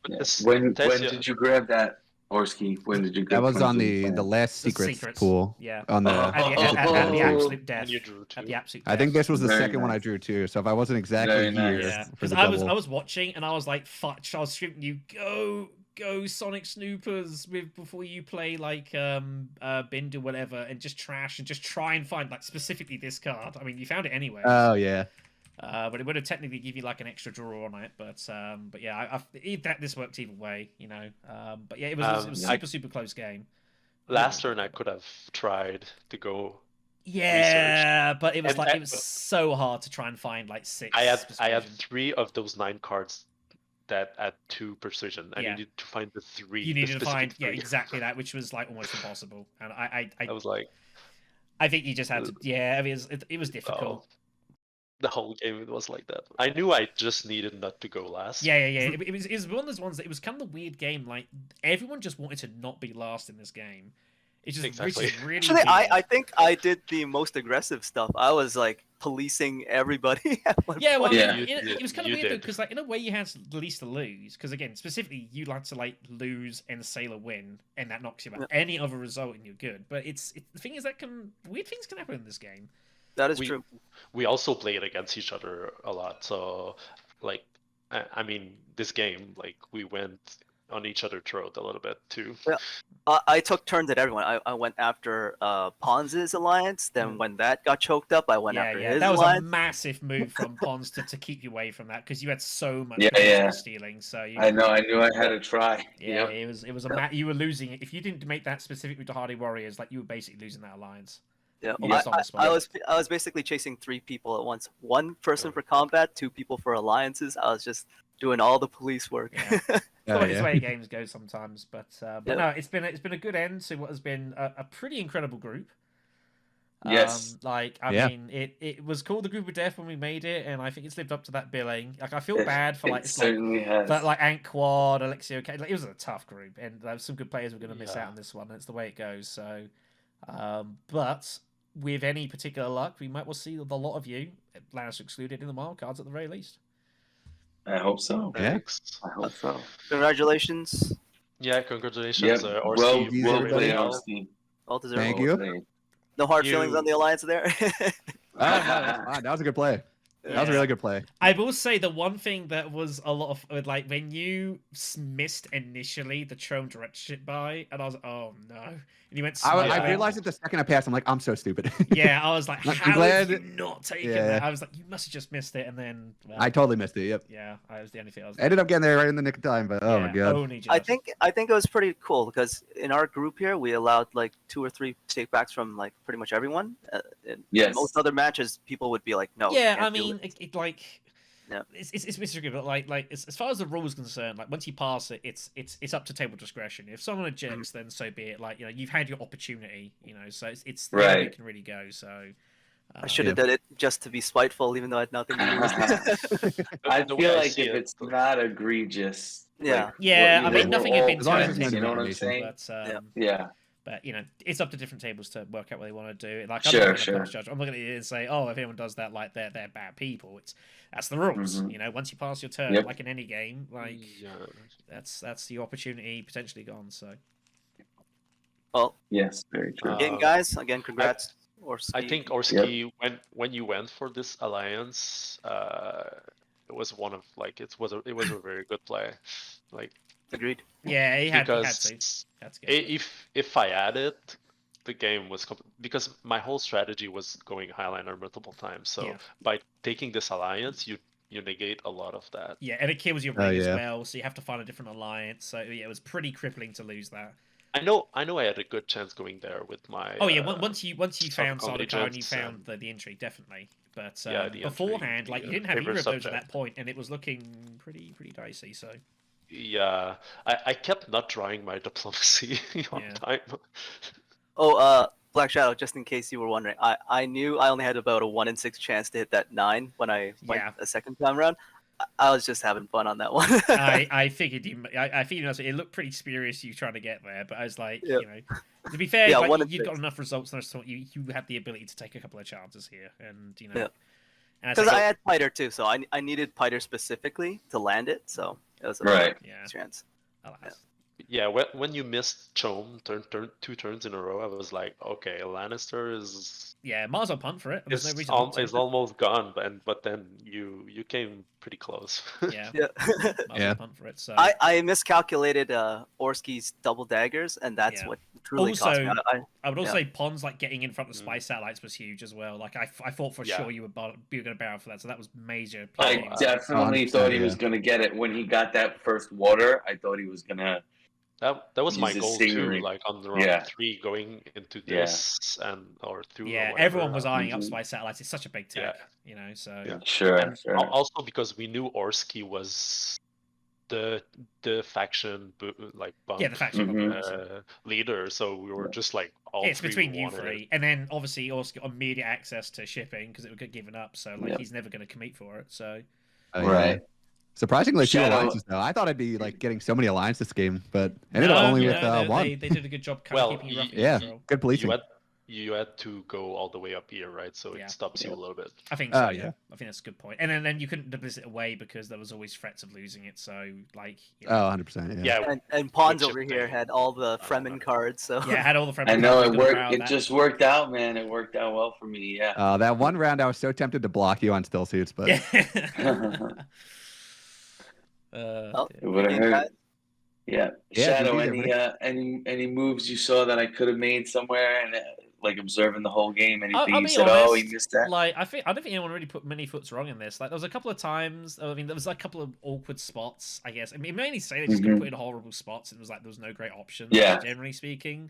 When did you grab that Orski, when did you go? That was on the last secrets pool. Yeah. On the at the absolute death. And you drew two. At the absolute I think death. this was the second one I drew too. So if I wasn't exactly here, Yeah, because I was watching and I was like, "Fuck!" I was screaming, "You go Sonic Snoopers before you play like Bind or whatever, and just trash and just try and find like specifically this card." I mean, you found it anyway. Oh yeah. But it would have technically give you like an extra draw on it. But yeah, this worked either way, you know. But yeah, it was a super close game. Last turn I could have tried to go. Yeah, but it was it was so hard to try and find like 6. I had 3 of those 9 cards that had 2 precision. I needed to find the 3. You needed to find exactly that, which was like almost impossible. And I was like, I think you just had to. Yeah, I mean, it was difficult. The whole game was like that. I knew I just needed not to go last. Yeah. It was one of those ones that it was kind of the weird game. Like everyone just wanted to not be last in this game. It's just exactly. really Actually, I think I did the most aggressive stuff. I was like policing everybody. Yeah, well, it was kind of weird because like in a way you had the least to lose. Because again, specifically you like to like lose and Sailor win, and that knocks you out. Any other result and you're good. But the thing is that weird things can happen in this game. That is true. We also played against each other a lot. So, like, I mean, this game, like, we went on each other's throat a little bit too. Yeah. I took turns at everyone. I went after Pons' alliance. Then when that got choked up, I went after his that was alliance. a massive move from Pons to keep you away from that because you had so much stealing. So I knew I had to try. Yeah, it was you were losing it if you didn't make that specifically to Hardy Warriors. Like you were basically losing that alliance. Yeah, I was basically chasing 3 people at once. 1 person for combat, 2 people for alliances. I was just doing all the police work. Yeah. It's the way games go sometimes, but no, it's been a good end to what has been a pretty incredible group. Yes. I mean, it was called the Group of Death when we made it, and I think it's lived up to that billing. Like I feel bad for certainly has. But like Ant Quad, Alexio, like it was a tough group, and some good players were going to miss out on this one. That's the way it goes. So, but with any particular luck, we might well see a lot of you, Lannister excluded, in the wild cards at the very least. I hope so. Yeah. I hope so. Congratulations. Yeah, congratulations. Yep. Well played, Orski. Well deserved. Thank you. No hard feelings on the alliance there. That was a good play. That was a really good play. I will say the one thing that was a lot of like when you missed initially the Trome direct shit by, and I was like, oh no, and you went. I realized it the second I passed. I'm like, I'm so stupid. Yeah, I was like, how did you not taken that? I was like, you must have just missed it, and then I totally missed it. Yep. Yeah, I was the only thing. I ended up getting there right in the nick of time, but oh my god. I think it was pretty cool because in our group here we allowed like 2 or 3 take backs from like pretty much everyone. Yes. Most other matches, people would be like, no. Yeah, I mean, it like. Yeah, it's mystery, but like as far as the rules concerned, like once you pass it, it's up to table discretion. If someone ejects, then so be it. Like you've had your opportunity, so it's the way it can really go. So I should have done it just to be spiteful, even though I had nothing to do with it. I feel like if it's not egregious, yeah, I mean nothing had been turned. You know what I'm saying? But, yeah. But it's up to different tables to work out what they want to do. Like I'm not going to judge. I'm not going to say, oh, if anyone does that, like they're bad people. That's the rules. Once you pass your turn, like in any game, like that's the opportunity potentially gone. So. Well, yes, very true. Again, guys, congrats. I think Orski, when you went for this alliance, it was one of like it was a very good play, like. Agreed. Yeah, he had to. That's good. If I had it, the game was because my whole strategy was going Highliner multiple times. So by taking this alliance, you negate a lot of that. Yeah, and it kills your ring as well. So you have to find a different alliance. So yeah, it was pretty crippling to lose that. I know. I had a good chance going there with my. Oh yeah, once you found Sardaukar and you found the intrigue, definitely. But beforehand, like you didn't have either of those at that point, and it was looking pretty dicey. So. Yeah, I kept not drawing my diplomacy on time. Oh, BlackShadow, just in case you were wondering, I knew I only had about a 1 in 6 chance to hit that 9 when I went a second time around. I was just having fun on that one. I figured it looked pretty spurious you trying to get there, but I was like, to be fair, you've got enough results, and I thought you had the ability to take a couple of chances here, and because I had Piter too, so I needed Piter specifically to land it, so it was a chance. Alas. Yeah, when you missed Chome turn 2 turns in a row, I was like, okay, Lannister is might as well punt for it. There's no reason not to. It's almost gone, but then you came pretty close. Yeah, Yeah. might as well punt for it. So I miscalculated Orski's double daggers, and that's what truly cost me. I would also say Pons like getting in front of the spy satellites was huge as well. Like I thought for sure you were going to barrel for that, so that was major. I definitely thought he was going to get it when he got that first water. I thought he was going to. That was my goal too. Like on the round 3, going into this or through. Yeah, everyone was eyeing up spy satellites. It's such a big tech, you know. So sure. Also because we knew Orski was the faction bump, the faction leader, so we were just like it's between you three, and then obviously Orski got immediate access to shipping because it would get given up. So he's never going to commit for it. So right. Surprisingly, few alliances though. I thought I'd be like getting so many alliances this game, but ended up only with one. They did a good job keeping you rough. Good policing. You had to go all the way up here, right? So it stops you a little bit. I think so. I think that's a good point. And then you couldn't blitz it away because there was always threats of losing it. So like, 100%. Yeah. And Pons over here had all the Fremen cards. So had all the Fremen. I know it worked. It just worked out, man. It worked out well for me. Yeah. That one round, I was so tempted to block you on still suits, but. It would have hurt. Yeah. Shadow, any moves you saw that I could have made somewhere, and like observing the whole game, anything you said, honest, he missed that? Like I don't think anyone really put many foots wrong in this. Like there was a couple of times. I mean, there was like a couple of awkward spots. I guess. I mean, mainly say they just got put in horrible spots. It was like there was no great options. Yeah. Generally speaking.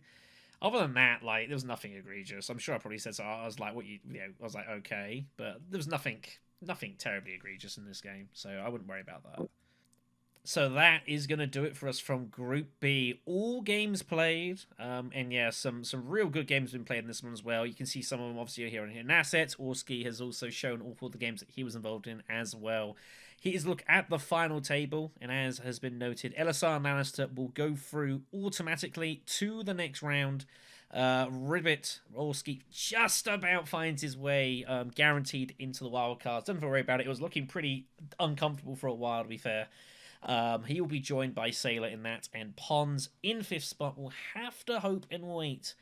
Other than that, like there was nothing egregious. I'm sure I probably said so. I was like, I was like, okay, but there was nothing terribly egregious in this game, so I wouldn't worry about that. So that is going to do it for us from Group B. All games played, and some real good games been played in this one as well. You can see some of them obviously here on Hidden Assets. Orski has also shown all 4 of the games that he was involved in as well. He is look at the final table, and as has been noted, LSR and Lannister will go through automatically to the next round. Ribbit, Orski just about finds his way guaranteed into the wild cards. Don't have to worry about it. It was looking pretty uncomfortable for a while, to be fair. He will be joined by Sailor in that, and Pons in 5th spot will have to hope and wait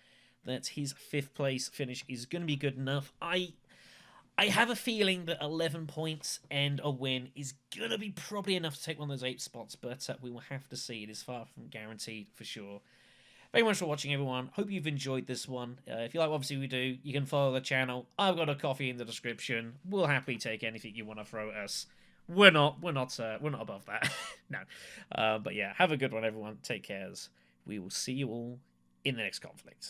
that his 5th place finish is going to be good enough. I have a feeling that 11 points and a win is going to be probably enough to take one of those 8 spots, but we will have to see. It is far from guaranteed for sure. Very much for watching, everyone. Hope you've enjoyed this one. If you like what obviously we do, you can follow the channel. I've got a coffee in the description. We'll happily take anything you want to throw at us. We're not above that. No. But yeah, have a good one, everyone. Take care. We will see you all in the next conflict.